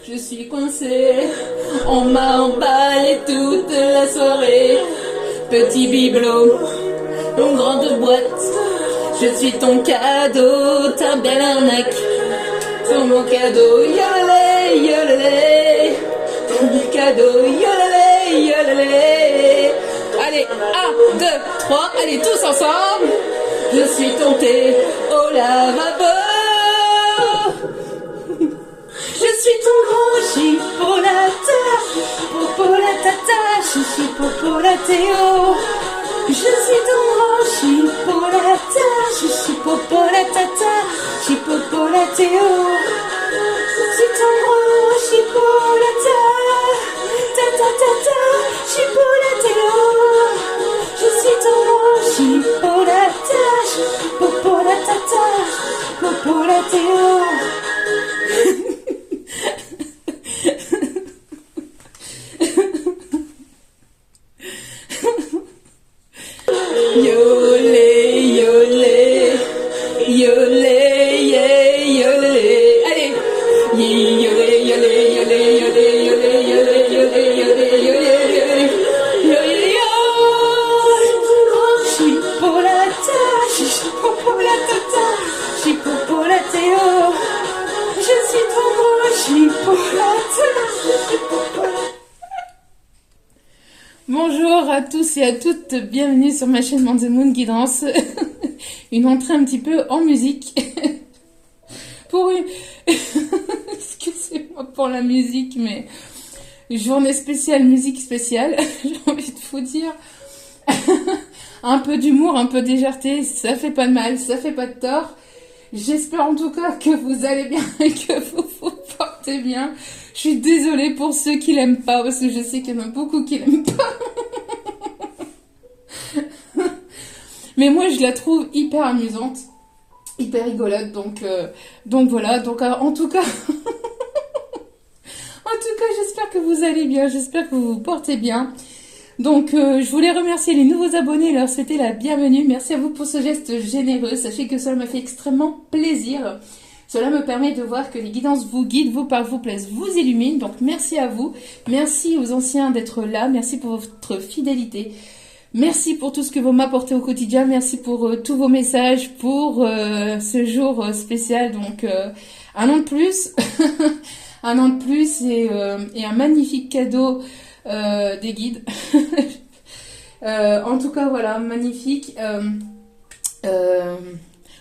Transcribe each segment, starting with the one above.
je suis coincée. On m'a emballé toute la soirée. Petit bibelot, une grande boîte. Je suis ton cadeau, ta belle arnaque. Sur mon cadeau, yolé, yolé. Ton cadeau, yolé, yolé. Allez, 1, 2, 3, allez tous ensemble. Je suis tontée au lavabo. Je suis ton grand chipolata, popolatata, chichi popolatéo. Je suis ton grand chipolata, chichi popolatata, chipopolatéo. Je suis ton grand chipolata, ta ta ta ta, chipolatéo. Je suis ton grand chipolata, popolatata, popolatéo. Yolé, yolé, yolé, yeah, yolé. Allez, yolé, yolé, yolé, yolé, yolé, yolé, yolé, yolé, yolé, yolé, yolé. Chipolata, chipopolatata, chipopolatéo. Je suis ton grand chipolata, chipopolata. Bonjour à tous et à toutes, bienvenue sur ma chaîne Man the Moon Guidance. Une entrée un petit peu en musique. Pour une... Excusez-moi pour la musique, mais... Journée spéciale, musique spéciale. J'ai envie de vous dire... Un peu d'humour, un peu de légèreté, ça fait pas de mal, ça fait pas de tort. J'espère en tout cas que vous allez bien et que vous vous portez bien. Je suis désolée pour ceux qui l'aiment pas, parce que je sais qu'il y en a beaucoup qui l'aiment pas. Mais moi, je la trouve hyper amusante, hyper rigolote, donc voilà. Donc en tout cas, j'espère que vous allez bien, j'espère que vous vous portez bien. Donc, je voulais remercier les nouveaux abonnés et leur souhaiter la bienvenue. Merci à vous pour ce geste généreux. Sachez que cela m'a fait extrêmement plaisir. Cela me permet de voir que les guidances vous guident, vous parlent, vous plaisent, vous illuminent. Donc, merci à vous. Merci aux anciens d'être là. Merci pour votre fidélité. Merci pour tout ce que vous m'apportez au quotidien. Merci pour tous vos messages, pour ce jour spécial. Donc, un an de plus. Un an de plus et un magnifique cadeau des guides. En tout cas, voilà, magnifique.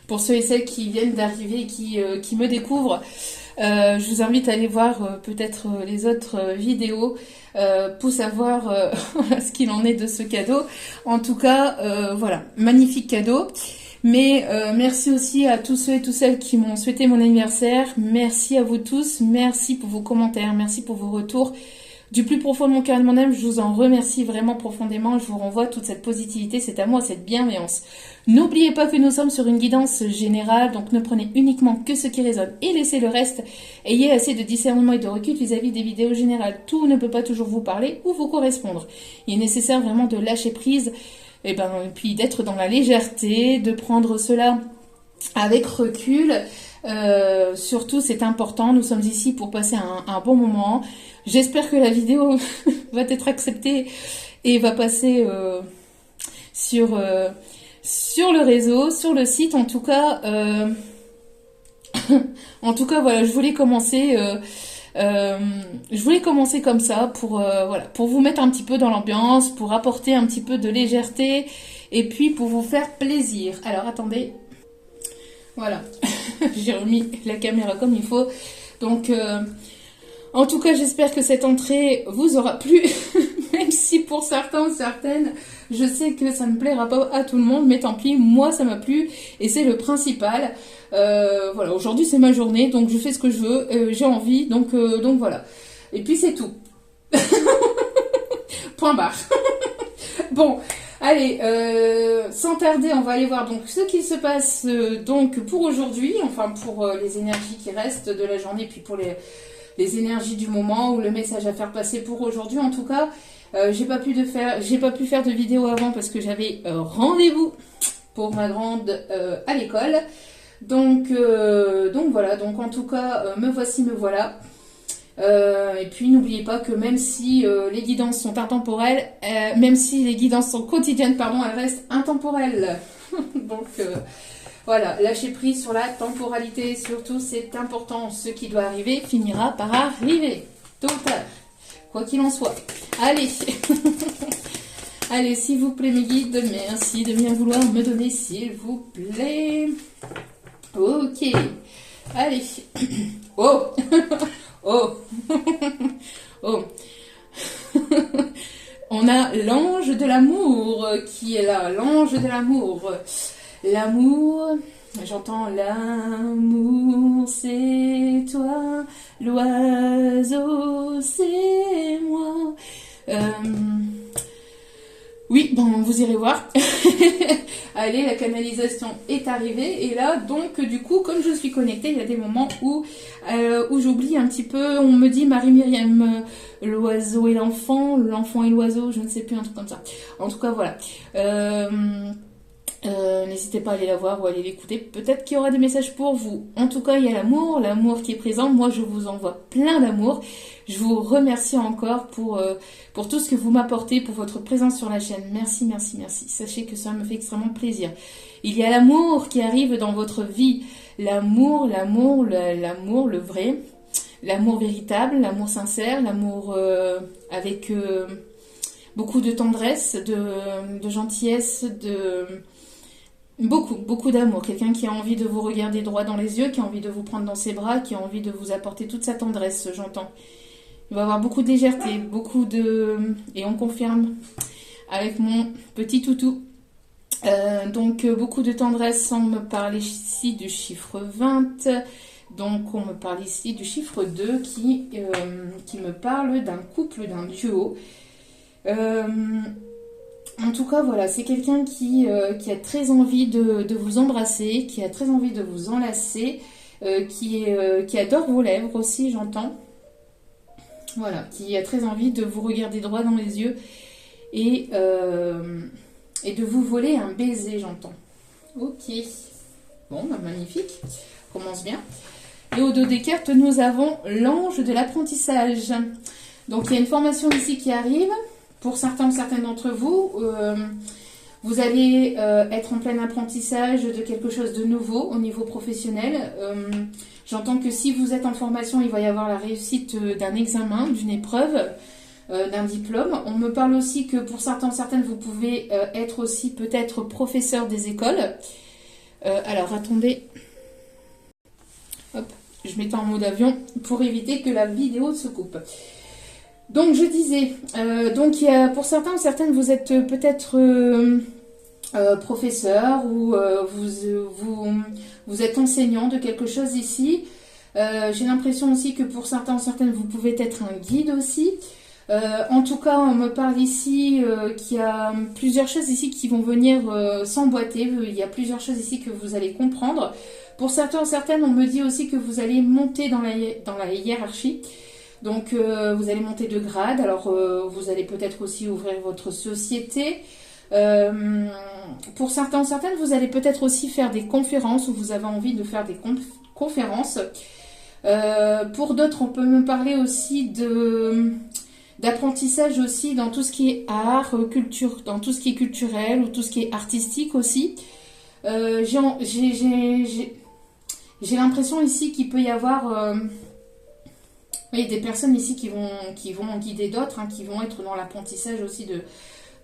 Pour ceux et celles qui viennent d'arriver, qui me découvrent, je vous invite à aller voir peut-être les autres vidéos pour savoir ce qu'il en est de ce cadeau. En tout cas, voilà, magnifique cadeau. Mais merci aussi à tous ceux et toutes celles qui m'ont souhaité mon anniversaire. Merci à vous tous. Merci pour vos commentaires. Merci pour vos retours. Du plus profond de mon cœur et de mon âme, je vous en remercie vraiment profondément. Je vous renvoie toute cette positivité, cet amour, cette bienveillance. N'oubliez pas que nous sommes sur une guidance générale, donc ne prenez uniquement que ce qui résonne et laissez le reste. Ayez assez de discernement et de recul vis-à-vis des vidéos générales. Tout ne peut pas toujours vous parler ou vous correspondre. Il est nécessaire vraiment de lâcher prise, et puis d'être dans la légèreté, de prendre cela avec recul. Surtout, c'est important. Nous sommes ici pour passer un bon moment. J'espère que la vidéo va être acceptée et va passer sur le réseau, sur le site. En tout cas, voilà, je voulais commencer comme ça pour vous mettre un petit peu dans l'ambiance, pour apporter un petit peu de légèreté et puis pour vous faire plaisir. Alors, attendez. Voilà, j'ai remis la caméra comme il faut. Donc, en tout cas, j'espère que cette entrée vous aura plu. Même si pour certains ou certaines, je sais que ça ne plaira pas à tout le monde. Mais tant pis, moi ça m'a plu. Et c'est le principal. Voilà, aujourd'hui c'est ma journée. Donc je fais ce que je veux. J'ai envie. Donc voilà. Et puis c'est tout. Point barre. Bon. Allez, sans tarder, on va aller voir donc ce qui se passe donc pour aujourd'hui, enfin pour les énergies qui restent de la journée, puis pour les énergies du moment ou le message à faire passer pour aujourd'hui. En tout cas, j'ai pas pu faire de vidéo avant parce que j'avais rendez-vous pour ma grande à l'école. Donc voilà, donc en tout cas, me voici, me voilà. Et puis n'oubliez pas que même si les guidances sont intemporelles, même si les guidances sont quotidiennes, pardon, elles restent intemporelles. Donc voilà, lâcher prise sur la temporalité, surtout c'est important. Ce qui doit arriver finira par arriver, tôt ou tard, quoi qu'il en soit. Allez, allez, s'il vous plaît mes guides, merci de bien vouloir me donner, s'il vous plaît. Ok, allez. Oh, oh, oh. On a l'ange de l'amour qui est là, l'ange de l'amour. L'amour, j'entends l'amour, c'est toi, l'oiseau, c'est moi. Oui, bon, vous irez voir. Allez, la canalisation est arrivée. Et là, donc, du coup, comme je suis connectée, il y a des moments où j'oublie un petit peu. On me dit, Marie-Myriam, l'oiseau et l'enfant et l'oiseau, je ne sais plus, un truc comme ça. En tout cas, voilà. N'hésitez pas à aller la voir ou à aller l'écouter. Peut-être qu'il y aura des messages pour vous. En tout cas, il y a l'amour qui est présent. Moi, je vous envoie plein d'amour. Je vous remercie encore pour tout ce que vous m'apportez, pour votre présence sur la chaîne. Merci, merci, merci. Sachez que ça me fait extrêmement plaisir. Il y a l'amour qui arrive dans votre vie. L'amour, le vrai. L'amour véritable, l'amour sincère, l'amour avec beaucoup de tendresse, de gentillesse, beaucoup d'amour. Quelqu'un qui a envie de vous regarder droit dans les yeux, qui a envie de vous prendre dans ses bras, qui a envie de vous apporter toute sa tendresse, j'entends. Il va y avoir beaucoup de légèreté, et on confirme avec mon petit toutou. Donc, beaucoup de tendresse, on me parle ici du chiffre 20. Donc, on me parle ici du chiffre 2 qui me parle d'un couple, d'un duo. En tout cas, voilà, c'est quelqu'un qui a très envie de vous embrasser, qui a très envie de vous enlacer, qui adore vos lèvres aussi, j'entends. Voilà, qui a très envie de vous regarder droit dans les yeux et de vous voler un baiser, j'entends. Ok. Bon, bah, magnifique. Commence bien. Et au dos des cartes, nous avons l'ange de l'apprentissage. Donc, il y a une formation ici qui arrive. Pour certains ou certaines d'entre vous, vous allez être en plein apprentissage de quelque chose de nouveau au niveau professionnel. J'entends que si vous êtes en formation, il va y avoir la réussite d'un examen, d'une épreuve, d'un diplôme. On me parle aussi que pour certains ou certaines, vous pouvez être aussi peut-être professeur des écoles. Alors, attendez. Hop, je m'étais en mode avion pour éviter que la vidéo se coupe. Donc, je disais, pour certains ou certaines, vous êtes peut-être professeur ou vous êtes enseignant de quelque chose ici. J'ai l'impression aussi que pour certains ou certaines, vous pouvez être un guide aussi. En tout cas, on me parle ici qu'il y a plusieurs choses ici qui vont venir s'emboîter. Il y a plusieurs choses ici que vous allez comprendre. Pour certains ou certaines, on me dit aussi que vous allez monter dans la hiérarchie. Donc, vous allez monter de grade. Alors, vous allez peut-être aussi ouvrir votre société. Pour certains ou certaines, vous allez peut-être aussi faire des conférences ou vous avez envie de faire des conférences. Pour d'autres, on peut me parler aussi d'apprentissage aussi dans tout ce qui est art, culture, dans tout ce qui est culturel ou tout ce qui est artistique aussi. J'ai l'impression ici qu'il peut y avoir des personnes ici qui vont guider d'autres, qui vont être dans l'apprentissage aussi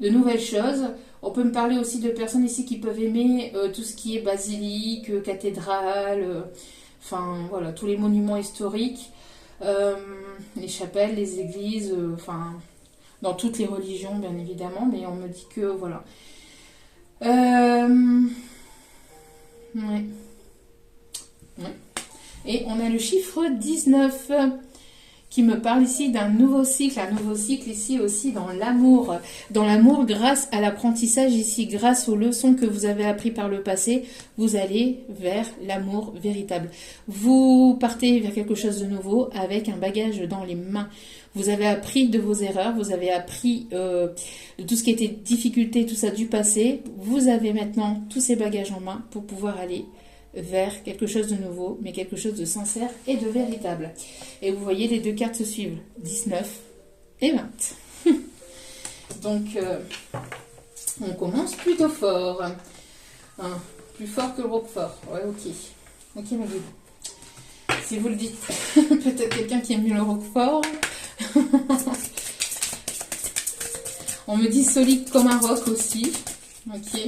de nouvelles choses. On peut me parler aussi de personnes ici qui peuvent aimer tout ce qui est basilique, cathédrale, enfin voilà, tous les monuments historiques, les chapelles, les églises, enfin dans toutes les religions bien évidemment, mais on me dit que voilà. Ouais. Et on a le chiffre 19 qui me parle ici d'un nouveau cycle, un nouveau cycle ici aussi dans l'amour grâce à l'apprentissage ici, grâce aux leçons que vous avez apprises par le passé, vous allez vers l'amour véritable. Vous partez vers quelque chose de nouveau avec un bagage dans les mains. Vous avez appris de vos erreurs, vous avez appris de tout ce qui était difficulté, tout ça du passé. Vous avez maintenant tous ces bagages en main pour pouvoir aller vers quelque chose de nouveau, mais quelque chose de sincère et de véritable. Et vous voyez, les deux cartes se suivent, 19 et 20. Donc, on commence plutôt fort. Hein, plus fort que le Roquefort. Ouais, ok. Ok, mon guide. Si vous le dites, peut-être quelqu'un qui aime mieux le Roquefort. On me dit solide comme un roc aussi. Ok.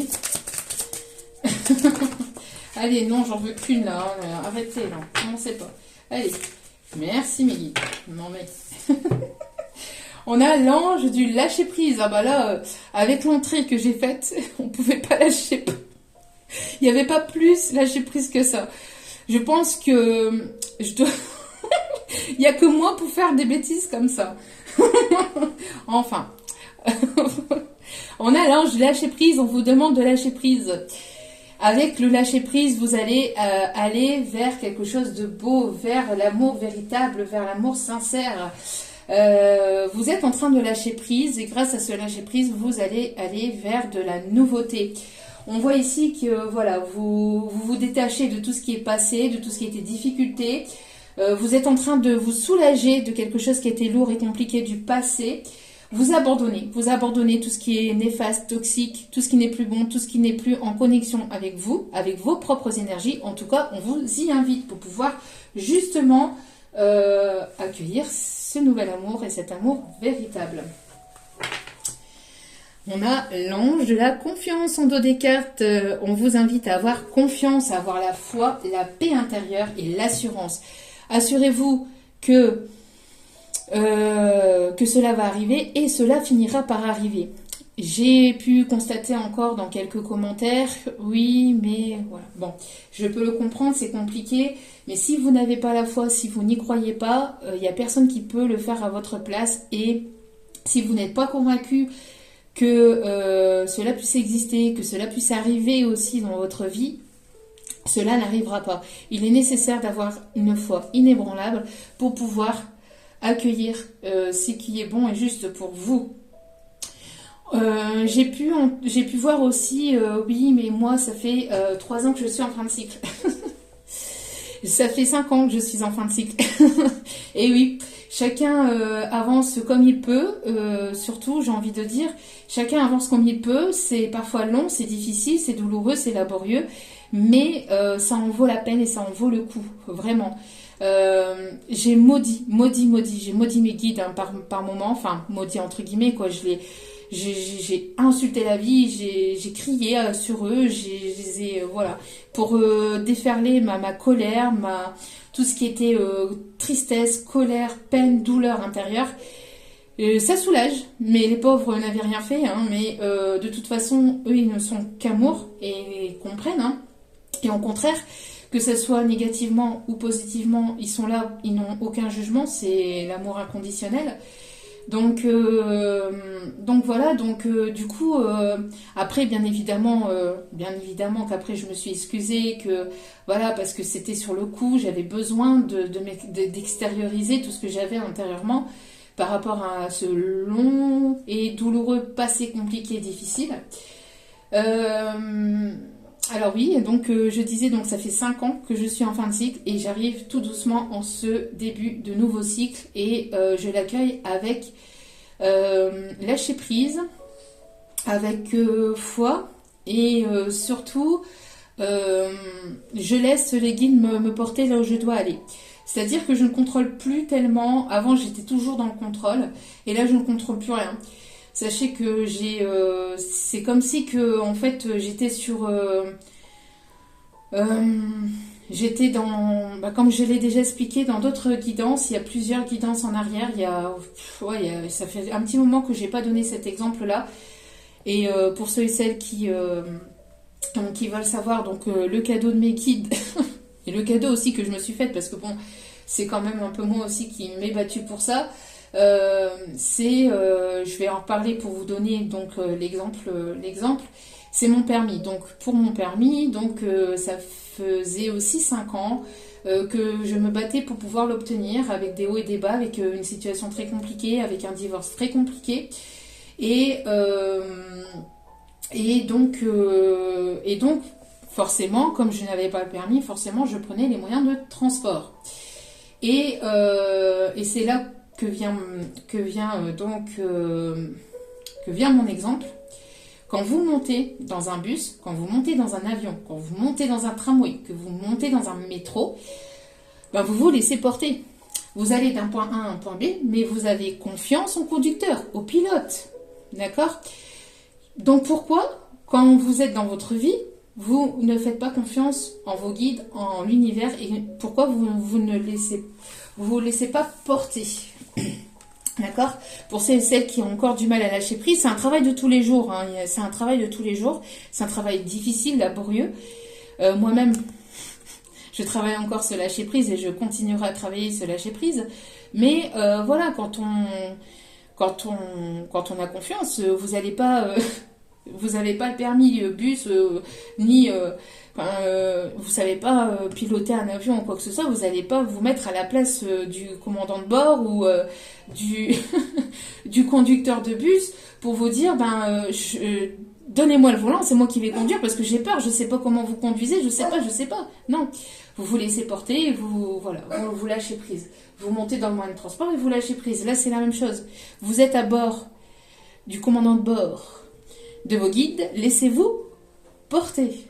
Allez, non, j'en veux qu'une là. Arrêtez là. Commencez pas. Allez. Merci mes guides. Non mais. On a l'ange du lâcher prise. Ah bah là, avec l'entrée que j'ai faite, on pouvait pas lâcher. Il n'y avait pas plus lâcher prise que ça. Je pense que je dois. Il n'y a que moi pour faire des bêtises comme ça. Enfin. On a l'ange du lâcher prise. On vous demande de lâcher prise. Avec le lâcher prise, vous allez aller vers quelque chose de beau, vers l'amour véritable, vers l'amour sincère. Vous êtes en train de lâcher prise et grâce à ce lâcher prise, vous allez aller vers de la nouveauté. On voit ici que voilà, vous détachez de tout ce qui est passé, de tout ce qui était difficulté. Vous êtes en train de vous soulager de quelque chose qui était lourd et compliqué du passé. Vous abandonnez tout ce qui est néfaste, toxique, tout ce qui n'est plus bon, tout ce qui n'est plus en connexion avec vous, avec vos propres énergies. En tout cas, on vous y invite pour pouvoir justement accueillir ce nouvel amour et cet amour véritable. On a l'ange de la confiance en dos des cartes. On vous invite à avoir confiance, à avoir la foi, la paix intérieure et l'assurance. Assurez-vous que cela va arriver et cela finira par arriver. J'ai pu constater encore dans quelques commentaires, oui, mais voilà. Bon, je peux le comprendre, c'est compliqué, mais si vous n'avez pas la foi, si vous n'y croyez pas, il n'y a personne qui peut le faire à votre place. Et si vous n'êtes pas convaincu que cela puisse exister, que cela puisse arriver aussi dans votre vie, cela n'arrivera pas. Il est nécessaire d'avoir une foi inébranlable pour pouvoir accueillir ce qui est bon et juste pour vous. J'ai pu voir aussi, oui, mais moi, ça fait 3 ans que je suis en fin de cycle. Ça fait 5 ans que je suis en fin de cycle. Et oui, chacun avance comme il peut. Surtout, j'ai envie de dire, chacun avance comme il peut. C'est parfois long, c'est difficile, c'est douloureux, c'est laborieux. Mais ça en vaut la peine et ça en vaut le coup, vraiment. J'ai maudit mes guides hein, par moment, enfin maudit entre guillemets quoi, j'ai insulté la vie, j'ai crié sur eux, voilà, pour déferler ma colère, tout ce qui était tristesse, colère, peine, douleur intérieure. Ça soulage, mais les pauvres n'avaient rien fait, hein, mais de toute façon, eux ils ne sont qu'amour et ils comprennent, hein, et au contraire, que ce soit négativement ou positivement, ils sont là, ils n'ont aucun jugement, c'est l'amour inconditionnel. Donc voilà, du coup, après bien évidemment qu'après je me suis excusée, que voilà, parce que c'était sur le coup, j'avais besoin d'extérioriser tout ce que j'avais intérieurement par rapport à ce long et douloureux passé compliqué et difficile. Alors oui, donc je disais, donc ça fait 5 ans que je suis en fin de cycle et j'arrive tout doucement en ce début de nouveau cycle et je l'accueille avec lâcher prise, avec foi et surtout je laisse les guides me porter là où je dois aller. C'est-à-dire que je ne contrôle plus tellement, avant j'étais toujours dans le contrôle et là je ne contrôle plus rien. Sachez que c'est comme si que en fait j'étais sur, j'étais dans, comme je l'ai déjà expliqué dans d'autres guidances, il y a plusieurs guidances en arrière. Ça fait un petit moment que j'ai pas donné cet exemple-là. Et pour ceux et celles qui veulent savoir, donc le cadeau de mes guides et le cadeau aussi que je me suis fait, parce que bon, c'est quand même un peu moi aussi qui m'ai battue pour ça. Je vais en reparler pour vous donner donc l'exemple, c'est mon permis. Donc pour mon permis, ça faisait aussi 5 ans que je me battais pour pouvoir l'obtenir, avec des hauts et des bas, avec une situation très compliquée, avec un divorce très compliqué et donc forcément, comme je n'avais pas le permis, forcément, je prenais les moyens de transport. Et c'est là que vient mon exemple. Quand vous montez dans un bus, quand vous montez dans un avion, quand vous montez dans un tramway, que vous montez dans un métro, ben vous vous laissez porter. Vous allez d'un point A à un point B, mais vous avez confiance au conducteur, au pilote. D'accord? Donc pourquoi, quand vous êtes dans votre vie, vous ne faites pas confiance en vos guides, en l'univers, et pourquoi vous ne vous laissez pas porter? D'accord? Pour celles qui ont encore du mal à lâcher prise, c'est un travail de tous les jours. Hein. C'est un travail de tous les jours. C'est un travail difficile, laborieux. Moi-même, je travaille encore ce lâcher prise et je continuerai à travailler ce lâcher prise. Mais voilà, quand on a confiance, vous n'allez pas, vous n'avez pas le permis bus ni vous savez pas piloter un avion ou quoi que ce soit, vous n'allez pas vous mettre à la place du commandant de bord ou du conducteur de bus pour vous dire donnez-moi le volant, c'est moi qui vais conduire parce que j'ai peur, je sais pas comment vous conduisez, je sais pas. Non, vous vous laissez porter, vous lâchez prise. Vous montez dans le moyen de transport et vous lâchez prise. Là, c'est la même chose. Vous êtes à bord du commandant de bord, de vos guides, laissez-vous porter.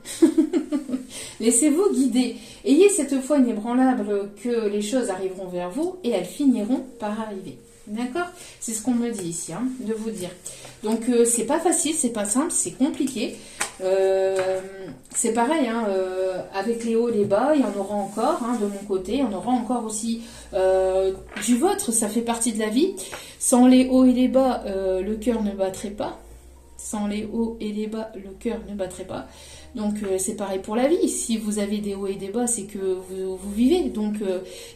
Laissez-vous guider. Ayez cette foi inébranlable que les choses arriveront vers vous et elles finiront par arriver. D'accord? C'est ce qu'on me dit ici, hein, de vous dire. Donc, c'est pas facile, c'est pas simple, c'est compliqué. C'est pareil, hein, avec les hauts et les bas, il y en aura encore, hein, de mon côté. Il y en aura encore aussi du vôtre, ça fait partie de la vie. Sans les hauts et les bas, le cœur ne battrait pas. Sans les hauts et les bas, le cœur ne battrait pas. Donc c'est pareil pour la vie. Si vous avez des hauts et des bas, c'est que vous vivez. Donc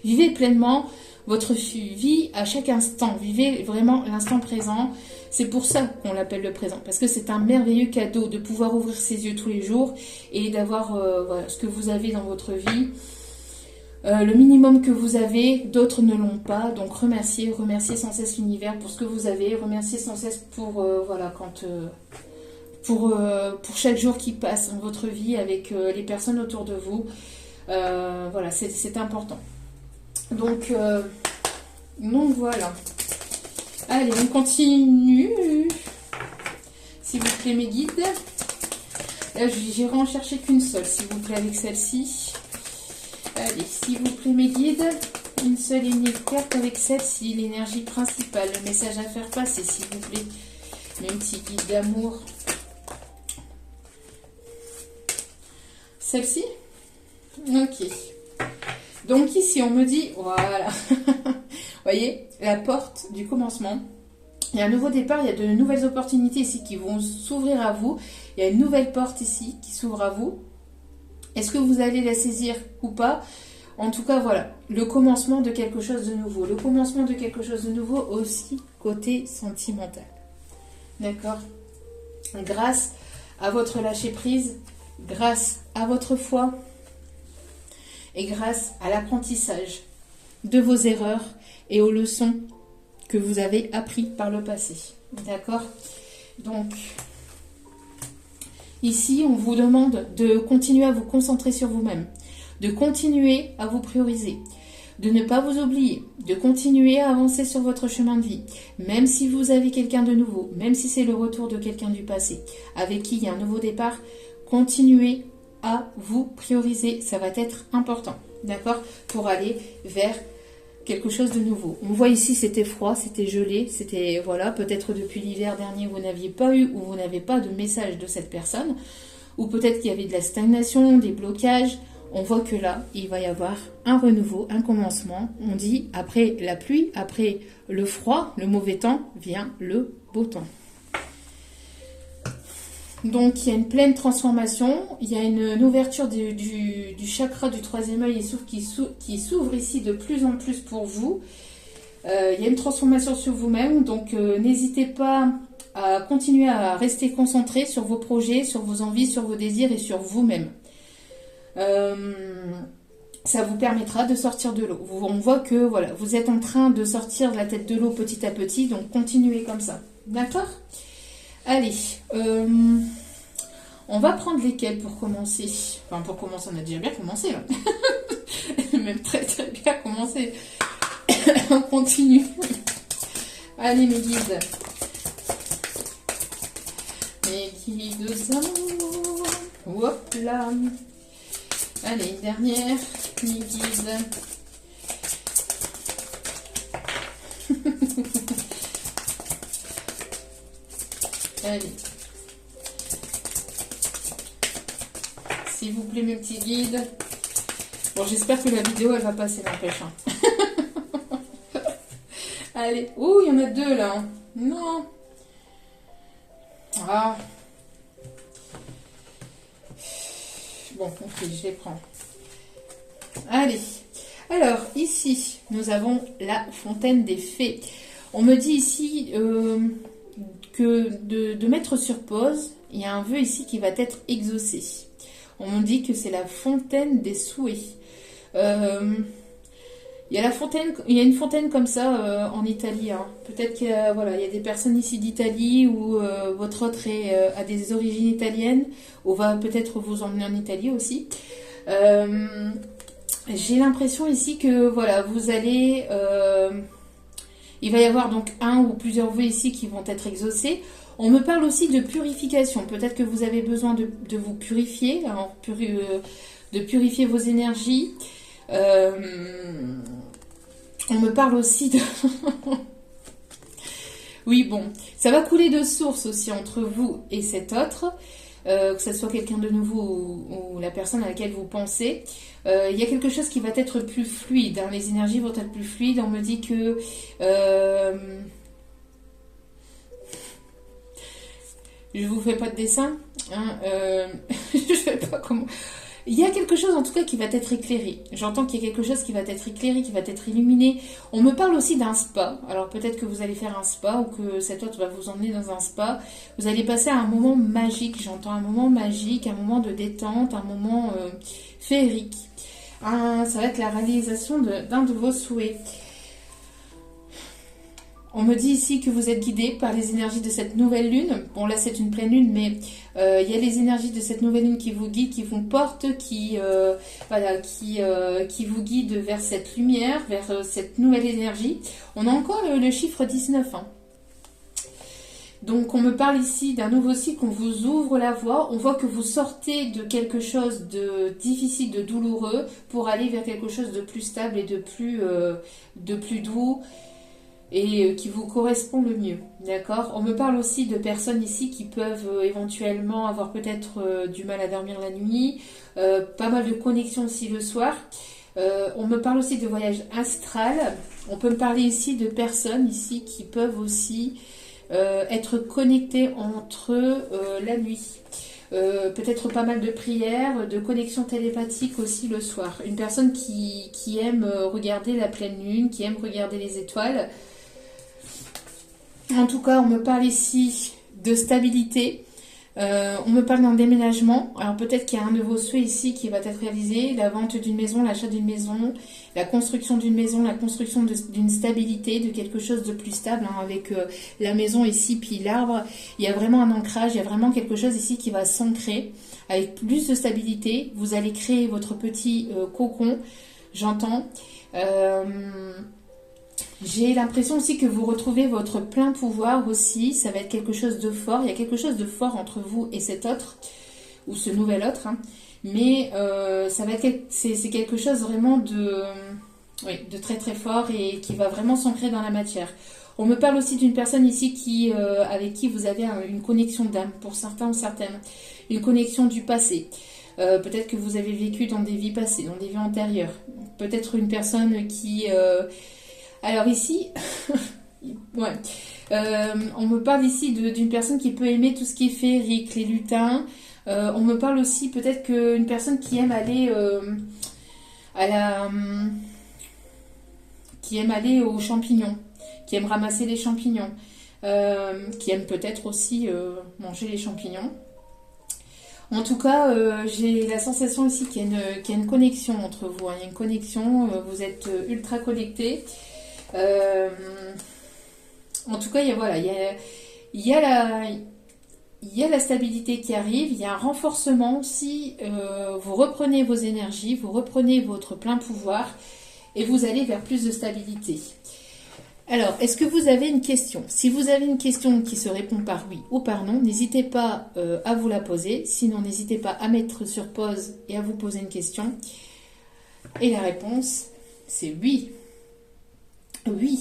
vivez pleinement votre vie à chaque instant. Vivez vraiment l'instant présent. C'est pour ça qu'on l'appelle le présent. Parce que c'est un merveilleux cadeau de pouvoir ouvrir ses yeux tous les jours et d'avoir voilà, ce que vous avez dans votre vie. Le minimum que vous avez, d'autres ne l'ont pas. Donc remerciez sans cesse l'univers pour ce que vous avez. Remerciez sans cesse pour pour chaque jour qui passe dans votre vie avec les personnes autour de vous. Voilà, c'est important. Donc voilà. Allez, on continue. S'il vous plaît, mes guides. Là, j'irai en chercher qu'une seule, s'il vous plaît, avec celle-ci. Allez, s'il vous plaît, mes guides. Une seule et unique carte avec celle-ci, l'énergie principale, le message à faire passer, s'il vous plaît. Mes petits guides d'amour. Celle-ci? Ok. Donc ici, on me dit, voilà. Vous voyez, la porte du commencement. Il y a un nouveau départ, il y a de nouvelles opportunités ici qui vont s'ouvrir à vous. Il y a une nouvelle porte ici qui s'ouvre à vous. Est-ce que vous allez la saisir ou pas? En tout cas, voilà, le commencement de quelque chose de nouveau. Le commencement de quelque chose de nouveau aussi côté sentimental. D'accord? Grâce à votre lâcher-prise, grâce à votre foi et grâce à l'apprentissage de vos erreurs et aux leçons que vous avez appris par le passé. D'accord? Donc, ici, on vous demande de continuer à vous concentrer sur vous-même, de continuer à vous prioriser, de ne pas vous oublier, de continuer à avancer sur votre chemin de vie, même si vous avez quelqu'un de nouveau, même si c'est le retour de quelqu'un du passé, avec qui il y a un nouveau départ, continuez à vous prioriser, ça va être important, d'accord, pour aller vers quelque chose de nouveau. On voit ici, c'était froid, c'était gelé, c'était, voilà, peut-être depuis l'hiver dernier, vous n'aviez pas eu ou vous n'avez pas de message de cette personne, ou peut-être qu'il y avait de la stagnation, des blocages. On voit que là, il va y avoir un renouveau, un commencement. On dit, après la pluie, après le froid, le mauvais temps, vient le beau temps. Donc, il y a une pleine transformation. Il y a une ouverture du chakra du troisième œil qui s'ouvre ici de plus en plus pour vous. Il y a une transformation sur vous-même. Donc, n'hésitez pas à continuer à rester concentré sur vos projets, sur vos envies, sur vos désirs et sur vous-même. Ça vous permettra de sortir de l'eau. On voit que voilà, vous êtes en train de sortir de la tête de l'eau petit à petit, donc continuez comme ça. D'accord ? Allez, On va prendre lesquels pour commencer? Enfin, pour commencer, on a déjà bien commencé, là. Même très très bien commencé. On continue. Allez, mes guides. Mes guides amour. Hop là. Allez, une dernière. Mes guides. Allez. S'il vous plaît, mes petits guides. Bon, j'espère que la vidéo, elle va passer, n'empêche. Allez. Ouh, il y en a deux, là. Non. Ah. Bon, ok, je les prends. Allez. Alors, ici, nous avons la fontaine des fées. On me dit ici que de mettre sur pause, il y a un vœu ici qui va être exaucé. On me dit que c'est la fontaine des souhaits. Il y a une fontaine comme ça en Italie. Hein. Peut-être qu'il y a, voilà, il y a des personnes ici d'Italie ou votre autre a des origines italiennes ou va peut-être vous emmener en Italie aussi. J'ai l'impression ici que voilà, vous allez... il va y avoir donc un ou plusieurs vœux ici qui vont être exaucés. On me parle aussi de purification. Peut-être que vous avez besoin de vous purifier, hein, de purifier vos énergies. On me parle aussi de... Oui, bon, ça va couler de source aussi entre vous et cet autre, que ce soit quelqu'un de nouveau ou la personne à laquelle vous pensez. Il y a quelque chose qui va être plus fluide, hein, les énergies vont être plus fluides. On me dit que... je vous fais pas de dessin, hein, je sais pas comment... Il y a quelque chose en tout cas qui va être éclairé. J'entends qu'il y a quelque chose qui va être éclairé, qui va être illuminé. On me parle aussi d'un spa. Alors peut-être que vous allez faire un spa ou que cet autre va vous emmener dans un spa. Vous allez passer à un moment magique. J'entends un moment magique, un moment de détente, un moment féerique. Ça va être la réalisation d'un de vos souhaits. On me dit ici que vous êtes guidé par les énergies de cette nouvelle lune. Bon, là, c'est une pleine lune, mais il y a les énergies de cette nouvelle lune qui vous guident, qui vous portent, qui vous guident vers cette lumière, vers cette nouvelle énergie. On a encore le chiffre 19. Hein. Donc, on me parle ici d'un nouveau cycle, on vous ouvre la voie. On voit que vous sortez de quelque chose de difficile, de douloureux, pour aller vers quelque chose de plus stable et de plus doux. Et qui vous correspond le mieux, d'accord? On me parle aussi de personnes ici qui peuvent éventuellement avoir peut-être du mal à dormir la nuit, pas mal de connexions aussi le soir. On me parle aussi de voyage astral. On peut me parler ici de personnes ici qui peuvent aussi être connectées entre eux la nuit. Peut-être pas mal de prières, de connexions télépathiques aussi le soir. Une personne qui aime regarder la pleine lune, qui aime regarder les étoiles. En tout cas, on me parle ici de stabilité. On me parle d'un déménagement. Alors peut-être qu'il y a un de vos souhaits ici qui va être réalisé. La vente d'une maison, l'achat d'une maison, la construction d'une maison, la construction d'une stabilité, de quelque chose de plus stable. Hein, avec la maison ici, puis l'arbre. Il y a vraiment un ancrage, il y a vraiment quelque chose ici qui va s'ancrer. Avec plus de stabilité, vous allez créer votre petit cocon, j'entends. J'ai l'impression aussi que vous retrouvez votre plein pouvoir aussi. Ça va être quelque chose de fort. Il y a quelque chose de fort entre vous et cet autre, ou ce nouvel autre. Hein. Mais ça va être c'est quelque chose vraiment de très très fort et qui va vraiment s'ancrer dans la matière. On me parle aussi d'une personne ici avec qui vous avez une connexion d'âme, pour certains ou certaines. Une connexion du passé. Peut-être que vous avez vécu dans des vies passées, dans des vies antérieures. Peut-être une personne qui... Alors ici, ouais. On me parle ici d'une personne qui peut aimer tout ce qui est féerique, les lutins. On me parle aussi peut-être qu'une personne qui aime aller qui aime aller aux champignons, qui aime ramasser les champignons, qui aime peut-être aussi manger les champignons. En tout cas, j'ai la sensation ici qu'il y a une connexion entre vous. Hein. Il y a une connexion, vous êtes ultra connectés. En tout cas, il y a il y a la stabilité qui arrive, il y a un renforcement si vous reprenez vos énergies, vous reprenez votre plein pouvoir et vous allez vers plus de stabilité. Alors, est-ce que vous avez une question? Si vous avez une question qui se répond par oui ou par non, n'hésitez pas à vous la poser. Sinon, n'hésitez pas à mettre sur pause et à vous poser une question. Et la réponse, c'est oui. Oui.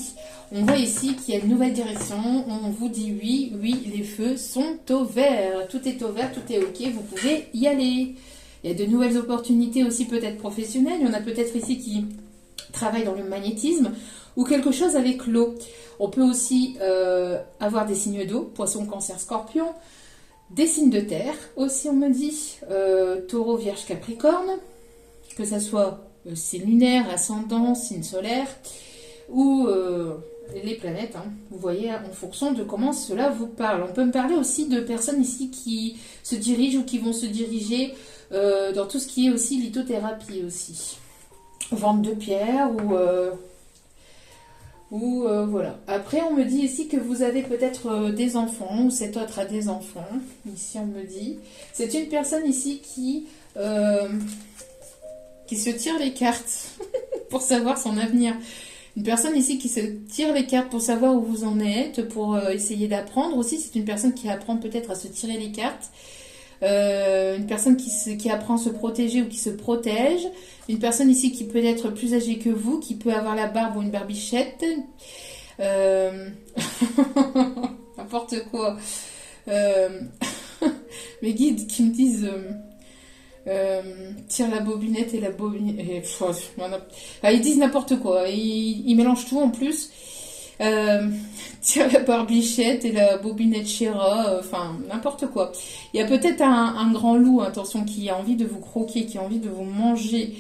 On voit ici qu'il y a une nouvelle direction. On vous dit oui, oui, les feux sont au vert. Tout est au vert, tout est ok, vous pouvez y aller. Il y a de nouvelles opportunités aussi peut-être professionnelles. Il y en a peut-être ici qui travaillent dans le magnétisme ou quelque chose avec l'eau. On peut aussi avoir des signes d'eau, poisson, cancer, scorpion, des signes de terre aussi on me dit, taureau, vierge, capricorne, que ça soit signe lunaire, ascendant, signe solaire, ou les planètes, hein. Vous voyez, en fonction de comment cela vous parle. On peut me parler aussi de personnes ici qui se dirigent ou qui vont se diriger dans tout ce qui est aussi lithothérapie aussi. Vente de pierre ou voilà. Après, on me dit ici que vous avez peut-être des enfants, ou cet autre a des enfants. Ici, on me dit. C'est une personne ici qui se tire les cartes pour savoir son avenir. Une personne ici qui se tire les cartes pour savoir où vous en êtes, pour essayer d'apprendre. Aussi, c'est une personne qui apprend peut-être à se tirer les cartes. Une personne qui apprend à se protéger ou qui se protège. Une personne ici qui peut être plus âgée que vous, qui peut avoir la barbe ou une barbichette. N'importe quoi. Mes guides qui me disent tire la bobinette et la bobinette. Ils disent n'importe quoi. Ils mélangent tout en plus. Tire la barbichette et la bobinette Shira, enfin n'importe quoi. Il y a peut-être un grand loup, attention, qui a envie de vous croquer, qui a envie de vous manger.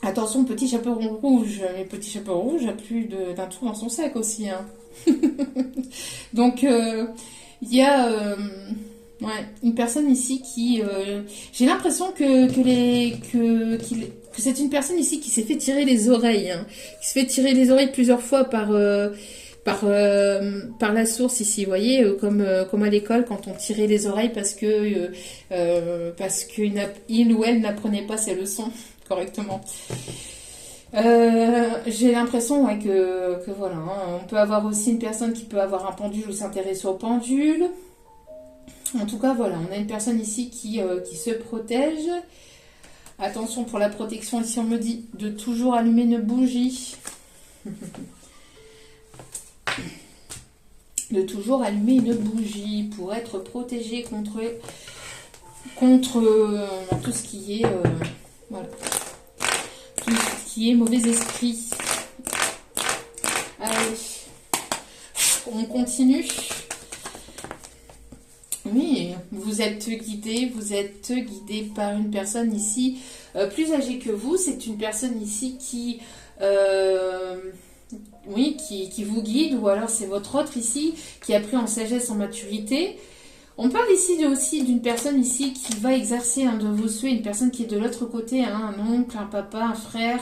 Attention, petit chaperon rouge. Mais petit chaperon rouge a plus d'un trou dans son sac aussi. Hein. Donc il y a une personne ici qui... j'ai l'impression que c'est une personne ici qui s'est fait tirer les oreilles. Hein, qui se fait tirer les oreilles plusieurs fois par la source ici. Vous voyez, comme à l'école, quand on tirait les oreilles parce qu'il ou elle n'apprenait pas ses leçons correctement. J'ai l'impression que voilà. Hein, on peut avoir aussi une personne qui peut avoir un pendule ou s'intéresser au pendule. En tout cas, voilà, on a une personne ici qui se protège. Attention pour la protection, ici on me dit de toujours allumer une bougie. De toujours allumer une bougie pour être protégé contre tout ce qui est voilà, tout ce qui est mauvais esprit. Allez, on continue. Oui, vous êtes guidé par une personne ici plus âgée que vous. C'est une personne ici qui vous guide, ou alors c'est votre autre ici qui a pris en sagesse, en maturité. On parle ici aussi d'une personne ici qui va exercer un de vos souhaits, une personne qui est de l'autre côté, hein, un oncle, un papa, un frère,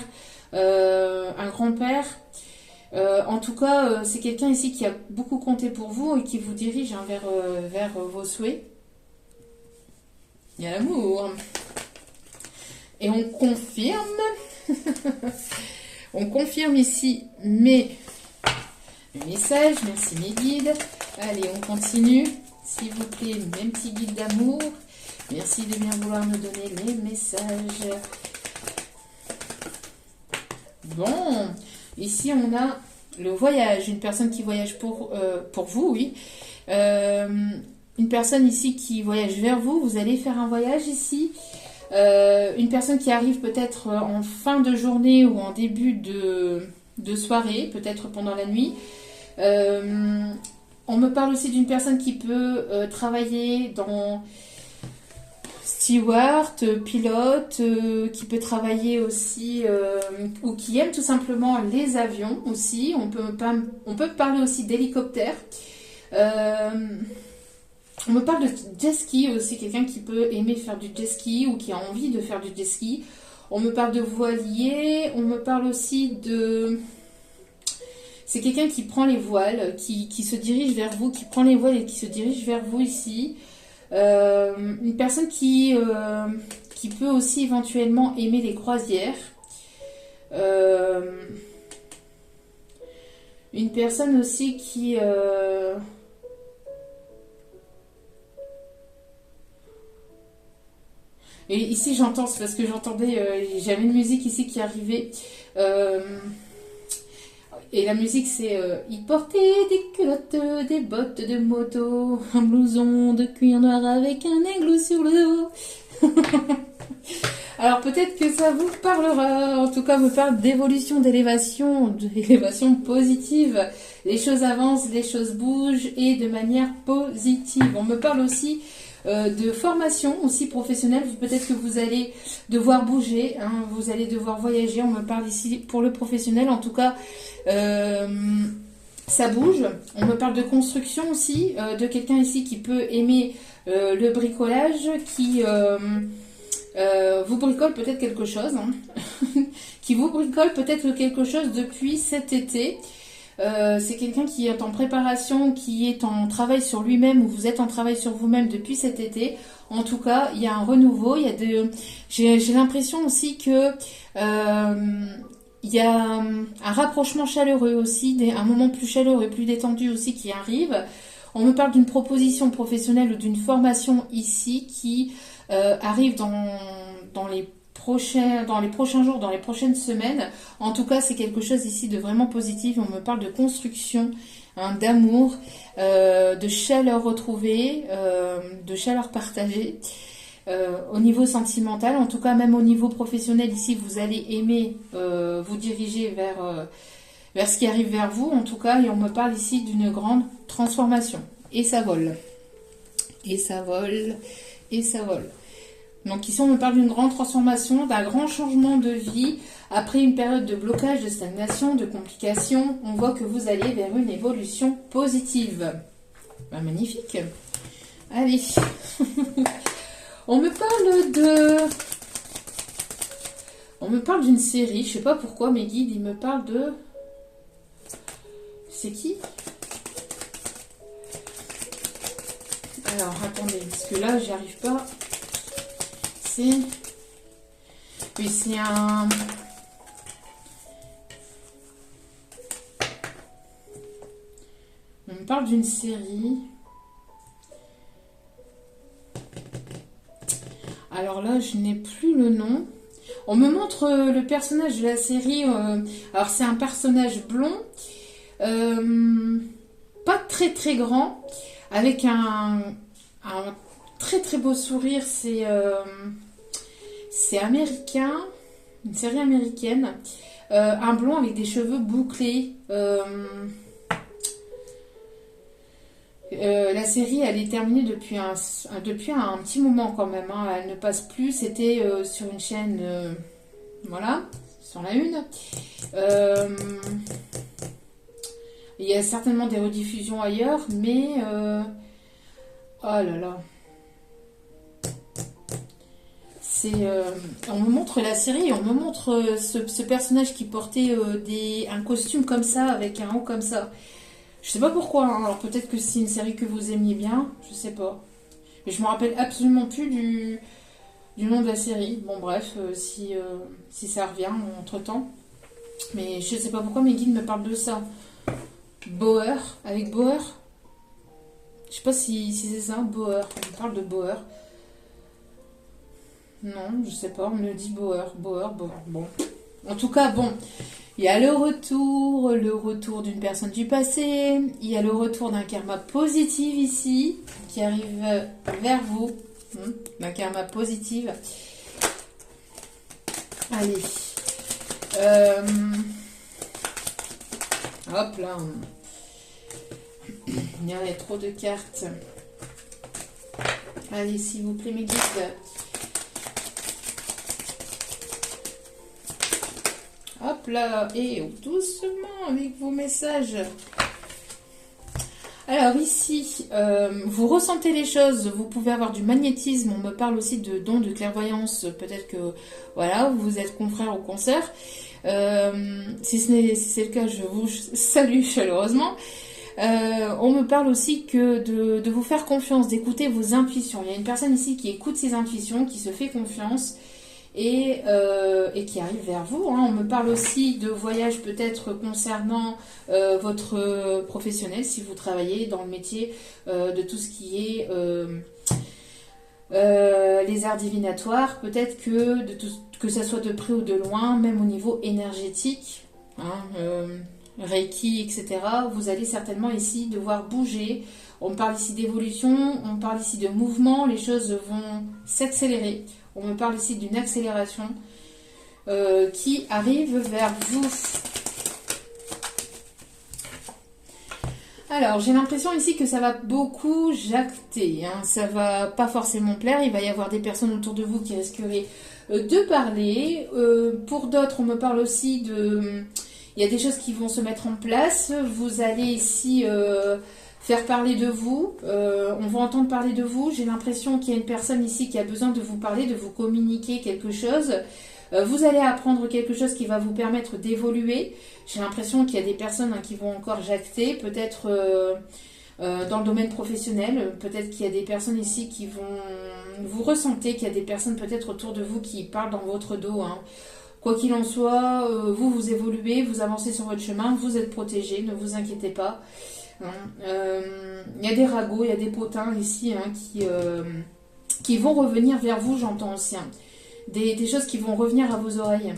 un grand-père. En tout cas, c'est quelqu'un ici qui a beaucoup compté pour vous et qui vous dirige hein, vers vos souhaits. Il y a l'amour. Et on confirme. On confirme ici mes messages. Merci mes guides. Allez, on continue. S'il vous plaît, mes petits guides d'amour. Merci de bien vouloir me donner les messages. Bon, ici on a le voyage. Une personne qui voyage pour vous, oui. Une personne ici qui voyage vers vous. Vous allez faire un voyage ici. Une personne qui arrive peut-être en fin de journée ou en début de soirée, peut-être pendant la nuit. On me parle aussi d'une personne qui peut travailler dans steward, pilote, qui peut travailler aussi ou qui aime tout simplement les avions aussi. On peut parler aussi d'hélicoptère. On me parle de jet ski aussi, quelqu'un qui peut aimer faire du jet ski ou qui a envie de faire du jet ski. On me parle de voilier, on me parle aussi de C'est quelqu'un qui prend les voiles, qui se dirige vers vous, qui prend les voiles et qui se dirige vers vous ici. Une personne qui peut aussi éventuellement aimer les croisières. Une personne aussi qui... Et ici j'entends, c'est parce que j'entendais, j'avais une musique ici qui arrivait. Et la musique c'est il portait des culottes, des bottes de moto, un blouson de cuir noir avec un aiglou sur le dos. Alors peut-être que ça vous parlera, en tout cas me parle d'évolution, d'élévation positive. Les choses avancent, les choses bougent et de manière positive. On me parle aussi de formation aussi professionnelle. Peut-être que vous allez devoir bouger, hein, vous allez devoir voyager. On me parle ici pour le professionnel, en tout cas ça bouge. On me parle de construction aussi, de quelqu'un ici qui peut aimer le bricolage, qui vous bricole peut-être quelque chose, hein, qui vous bricole peut-être quelque chose depuis cet été. C'est quelqu'un qui est en préparation, qui est en travail sur lui-même, ou vous êtes en travail sur vous-même depuis cet été. En tout cas, il y a un renouveau. J'ai l'impression aussi que il y a un rapprochement chaleureux aussi, un moment plus chaleureux, plus détendu aussi qui arrive. On me parle d'une proposition professionnelle ou d'une formation ici qui arrive dans les prochains jours, dans les prochaines semaines. En tout cas, c'est quelque chose ici de vraiment positif. On me parle de construction, hein, d'amour, de chaleur retrouvée, de chaleur partagée. Au niveau sentimental, en tout cas même au niveau professionnel, ici vous allez aimer vous diriger vers ce qui arrive vers vous, en tout cas, et on me parle ici d'une grande transformation. Et ça vole. Et ça vole. Et ça vole. Donc ici on me parle d'une grande transformation, d'un grand changement de vie. Après une période de blocage, de stagnation, de complications, on voit que vous allez vers une évolution positive. Ben, magnifique. Allez. On me parle d'une série, je sais pas pourquoi mes guides, ils me parlent de... C'est qui? Alors, attendez, parce que là, j'y arrive pas. Oui, c'est un... On me parle d'une série... Alors là, je n'ai plus le nom. On me montre le personnage de la série. Alors, c'est un personnage blond. Pas très très grand. Avec un très très beau sourire. C'est américain. Une série américaine. Un blond avec des cheveux bouclés. La série, elle est terminée depuis un petit moment quand même, hein. Elle ne passe plus. C'était sur une chaîne, voilà, sur la une. Il y a certainement des rediffusions ailleurs, mais oh là là. On me montre la série, on me montre ce personnage qui portait un costume comme ça, avec un haut comme ça. Je sais pas pourquoi, hein. Alors peut-être que c'est une série que vous aimiez bien, je sais pas. Mais je me rappelle absolument plus du nom de la série. Bon bref, si ça revient entre-temps. Mais je sais pas pourquoi mes guides me parlent de ça. Bauer, avec Bauer. Je sais pas si c'est ça, Bauer. On me parle de Bauer. Non, je sais pas, on me dit Bauer. Bon. En tout cas, bon. Il y a le retour d'une personne du passé. Il y a le retour d'un karma positif ici, qui arrive vers vous. Un karma positif. Allez. Hop là. Il y a trop de cartes. Allez, s'il vous plaît, mes guides. Hop là, et doucement avec vos messages. Alors ici, vous ressentez les choses, vous pouvez avoir du magnétisme, on me parle aussi de dons de clairvoyance, peut-être que, voilà, vous êtes confrère ou consoeur. Si c'est le cas, je vous salue chaleureusement. On me parle aussi que de vous faire confiance, d'écouter vos intuitions. Il y a une personne ici qui écoute ses intuitions, qui se fait confiance et qui arrive vers vous. Hein. On me parle aussi de voyages peut-être concernant votre professionnel, si vous travaillez dans le métier de tout ce qui est les arts divinatoires. Peut-être que ça soit de près ou de loin, même au niveau énergétique. Hein, Reiki, etc. Vous allez certainement ici devoir bouger. On parle ici d'évolution, on parle ici de mouvement, les choses vont s'accélérer. On me parle ici d'une accélération qui arrive vers vous. Alors, j'ai l'impression ici que ça va beaucoup jacter. Hein. Ça va pas forcément plaire. Il va y avoir des personnes autour de vous qui risqueraient de parler. Pour d'autres, on me parle aussi de... Il y a des choses qui vont se mettre en place. Vous allez ici faire parler de vous. On va entendre parler de vous. J'ai l'impression qu'il y a une personne ici qui a besoin de vous parler, de vous communiquer quelque chose. Vous allez apprendre quelque chose qui va vous permettre d'évoluer. J'ai l'impression qu'il y a des personnes qui vont encore jacter, peut-être dans le domaine professionnel. Peut-être qu'il y a des personnes ici qui vont... Vous ressentez qu'il y a des personnes peut-être autour de vous qui parlent dans votre dos. Hein. Quoi qu'il en soit, vous évoluez, vous avancez sur votre chemin, vous êtes protégé, ne vous inquiétez pas. Il y a des ragots, il y a des potins ici qui vont revenir vers vous, j'entends aussi. Hein. Des choses qui vont revenir à vos oreilles.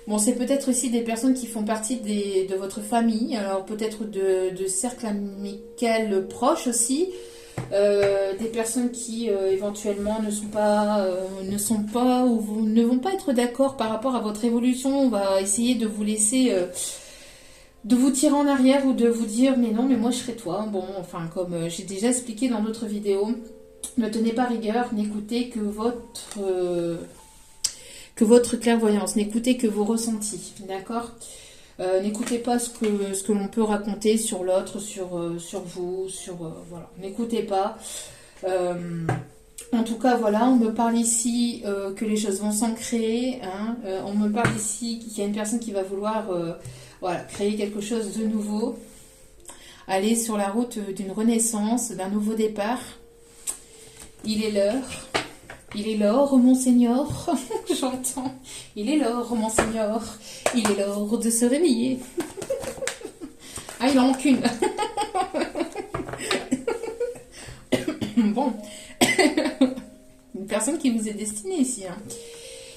Bon, c'est peut-être aussi des personnes qui font partie de votre famille, alors peut-être de cercles amical proches aussi. Des personnes qui éventuellement ne sont pas ou ne vont pas être d'accord par rapport à votre évolution. On va essayer de vous laisser, de vous tirer en arrière ou de vous dire mais non, mais moi je serai toi. Bon, enfin comme j'ai déjà expliqué dans d'autres vidéos, ne tenez pas rigueur, n'écoutez que votre clairvoyance, n'écoutez que vos ressentis, d'accord ? N'écoutez pas ce que l'on peut raconter sur l'autre, sur vous, voilà. N'écoutez pas. En tout cas, voilà, on me parle ici que les choses vont s'ancrer. Hein, on me parle ici qu'il y a une personne qui va vouloir voilà, créer quelque chose de nouveau. Aller sur la route d'une renaissance, d'un nouveau départ. Il est l'heure. Il est l'or, monseigneur. J'entends. Il est l'or, monseigneur. Il est l'heure de se réveiller. Ah, il en manque une. Bon. Une personne qui vous est destinée ici. Hein.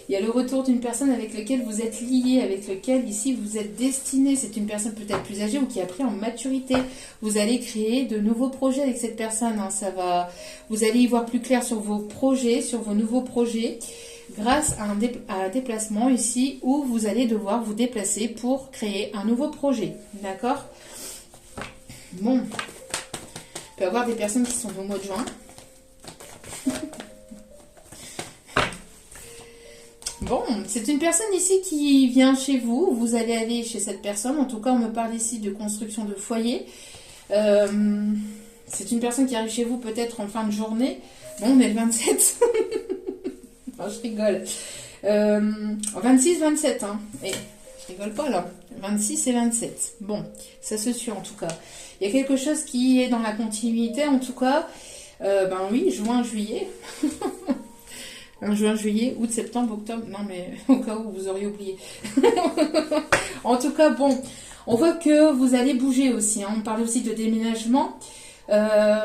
Il y a le retour d'une personne avec laquelle vous êtes lié, avec laquelle ici vous êtes destiné. C'est une personne peut-être plus âgée ou qui a pris en maturité. Vous allez créer de nouveaux projets avec cette personne. Hein. Vous allez y voir plus clair sur vos projets, sur vos nouveaux projets, grâce à un déplacement ici où vous allez devoir vous déplacer pour créer un nouveau projet. D'accord ? Bon. Il peut y avoir des personnes qui sont au mois de juin. Bon, c'est une personne ici qui vient chez vous. Vous allez aller chez cette personne. En tout cas, on me parle ici de construction de foyer. C'est une personne qui arrive chez vous peut-être en fin de journée. Bon, on est le 27. Non, je rigole. 26-27. Hein. Et je rigole pas là. 26 et 27. Bon, ça se suit en tout cas. Il y a quelque chose qui est dans la continuité en tout cas. Ben oui, juin, juillet. Juin, juillet, août, septembre, octobre. Non, mais au cas où vous auriez oublié. En tout cas, bon, on voit que vous allez bouger aussi. Hein. On parle aussi de déménagement. D'un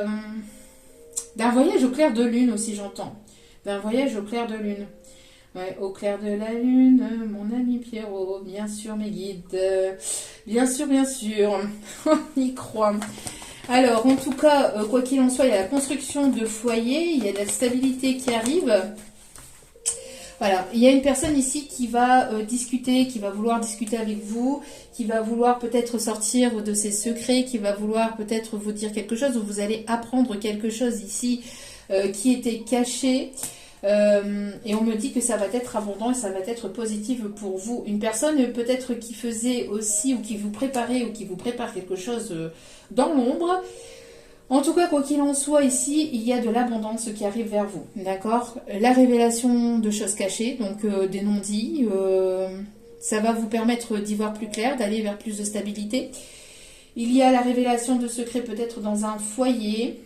voyage au clair de lune aussi, j'entends. D'un voyage au clair de lune. Ouais, au clair de la lune, mon ami Pierrot, bien sûr, mes guides. Bien sûr, on y croit. Alors, en tout cas, quoi qu'il en soit, il y a la construction de foyer, il y a de la stabilité qui arrive. Voilà, il y a une personne ici qui va discuter, qui va vouloir discuter avec vous, qui va vouloir peut-être sortir de ses secrets, qui va vouloir peut-être vous dire quelque chose, ou vous allez apprendre quelque chose ici qui était caché. Et on me dit que ça va être abondant et ça va être positif pour vous. Une personne peut-être qui faisait aussi, ou qui vous préparait, ou qui vous prépare quelque chose dans l'ombre. En tout cas, quoi qu'il en soit, ici, il y a de l'abondance qui arrive vers vous, d'accord ? La révélation de choses cachées, donc des non-dits, Ça va vous permettre d'y voir plus clair, d'aller vers plus de stabilité. Il y a la révélation de secrets peut-être dans un foyer,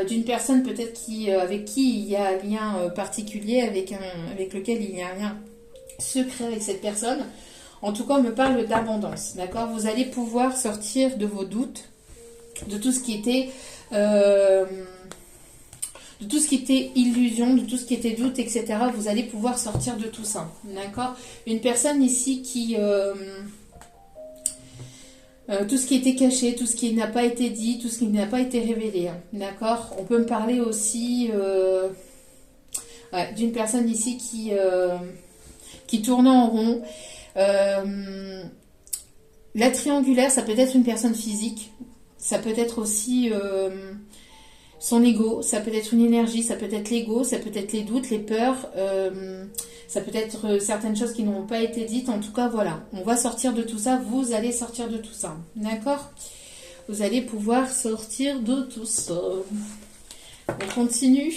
d'une personne peut-être avec qui il y a un lien particulier, avec lequel il y a un lien secret avec cette personne. En tout cas, on me parle d'abondance, d'accord? Vous allez pouvoir sortir de vos doutes, de tout ce qui était illusion, de tout ce qui était doute, etc. Vous allez pouvoir sortir de tout ça, d'accord? Une personne ici qui... tout ce qui était caché, tout ce qui n'a pas été dit, tout ce qui n'a pas été révélé, hein, d'accord? On peut me parler aussi d'une personne ici qui tourne en rond. La triangulaire, ça peut être une personne physique, ça peut être aussi son ego, ça peut être une énergie, ça peut être l'ego, ça peut être les doutes, les peurs, ça peut être certaines choses qui n'ont pas été dites. En tout cas, voilà, on va sortir de tout ça, vous allez sortir de tout ça, d'accord? Vous allez pouvoir sortir de tout ça. On continue.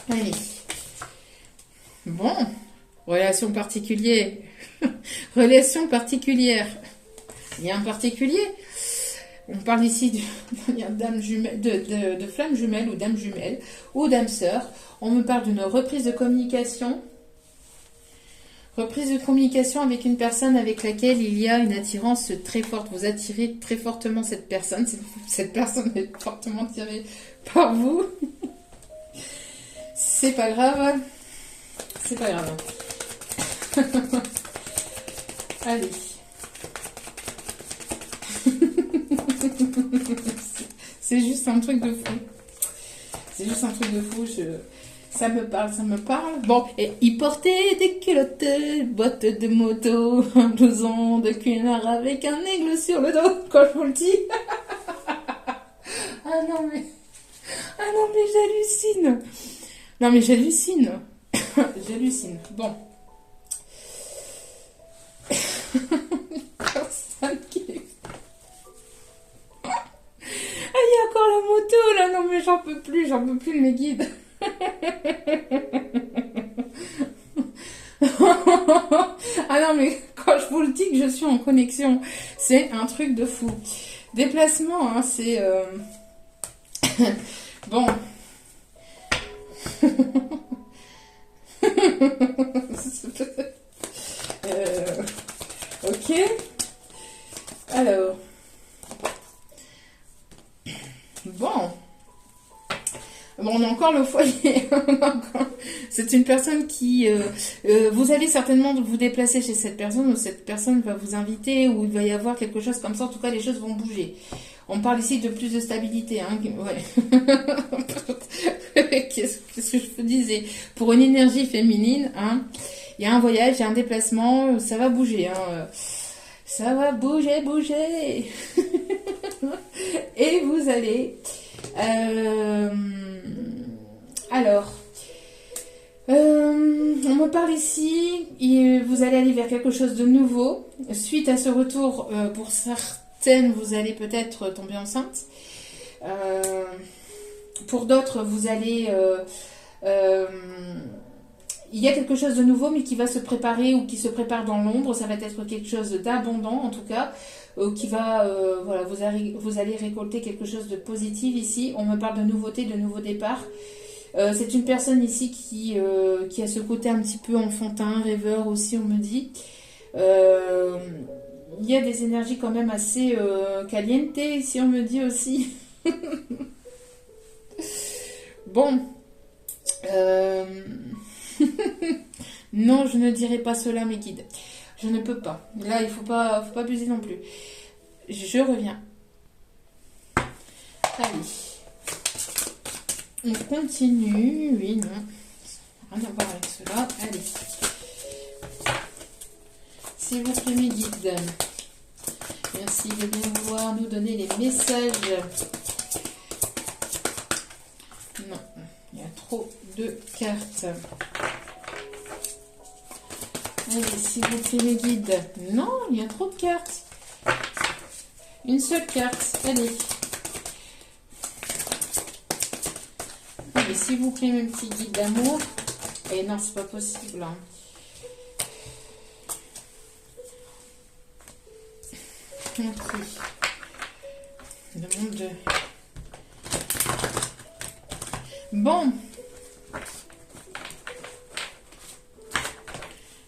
Allez. Bon, relation particulière. Relation particulière. Il y a un particulier. On parle ici de flamme jumelle ou d'âme jumelle ou d'âme sœur. On me parle d'une reprise de communication. Reprise de communication avec une personne avec laquelle il y a une attirance très forte. Vous attirez très fortement cette personne. Cette personne est fortement attirée par vous. C'est pas grave. C'est pas grave. Allez. C'est juste un truc de fou. C'est juste un truc de fou. Ça me parle, ça me parle. Bon, et il portait des culottes, bottes de moto, un blouson de cuir avec un aigle sur le dos, quand je vous le dis. Ah non, mais j'hallucine. Non, mais j'hallucine. J'hallucine. Bon. Personne qui... Ah, il y a encore la moto, là. Non, mais j'en peux plus de mes guides. Ah non, mais quand je vous le dis que je suis en connexion, c'est un truc de fou. Déplacement, hein, c'est... Bon. Ok. Alors. Bon. Bon, on a encore le foyer. C'est une personne qui... vous allez certainement vous déplacer chez cette personne, ou cette personne va vous inviter, ou il va y avoir quelque chose comme ça. En tout cas, les choses vont bouger. On parle ici de plus de stabilité. Hein. Ouais. Qu'est-ce que je vous disais? Pour une énergie féminine, hein, il y a un voyage, il y a un déplacement, ça va bouger. Hein. Ça va bouger, bouger. Et vous allez... Alors, on me parle ici, vous allez aller vers quelque chose de nouveau. Suite à ce retour, pour certaines, vous allez peut-être tomber enceinte. Pour d'autres, vous allez... il y a quelque chose de nouveau, mais qui va se préparer ou qui se prépare dans l'ombre. Ça va être quelque chose d'abondant, en tout cas, qui va... voilà, vous allez récolter quelque chose de positif ici. On me parle de nouveauté, de nouveau départ. C'est une personne ici qui a ce côté un petit peu enfantin, rêveur aussi, on me dit. Il y a des énergies quand même assez caliente ici, on me dit aussi. Bon. Non, je ne dirai pas cela, mes guides. Je ne peux pas. Là, il faut pas abuser non plus. Je reviens. Allez. On continue. Oui, non. Rien à voir avec cela. Allez. S'il vous plaît, mes guides. Merci de bien vouloir nous donner les messages. Non, il y a trop de cartes. Allez, s'il vous plaît, mes guides. Non, il y a trop de cartes. Une seule carte. Allez. Allez, s'il vous plaît, mes petits guides d'amour. Et non, c'est pas possible. Hein. Ok. Le monde de... Bon.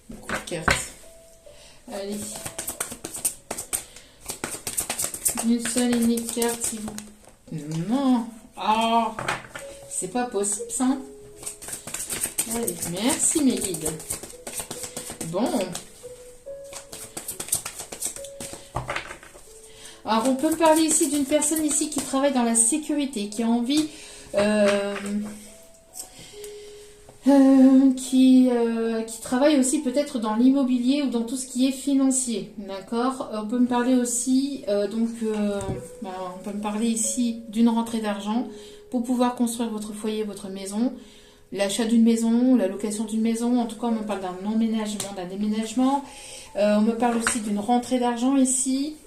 Beaucoup de cartes. Allez. Une seule et unique carte, s'il vous plaît. Non. Ah. C'est pas possible, ça. Allez, merci, mes guides. Bon. Alors, on peut parler ici d'une personne ici qui travaille dans la sécurité, qui a envie... qui travaille aussi peut-être dans l'immobilier ou dans tout ce qui est financier, d'accord. On peut me parler aussi, on peut me parler ici d'une rentrée d'argent pour pouvoir construire votre foyer, votre maison, l'achat d'une maison, la location d'une maison. En tout cas, on me parle d'un emménagement, d'un déménagement. On me parle aussi d'une rentrée d'argent ici.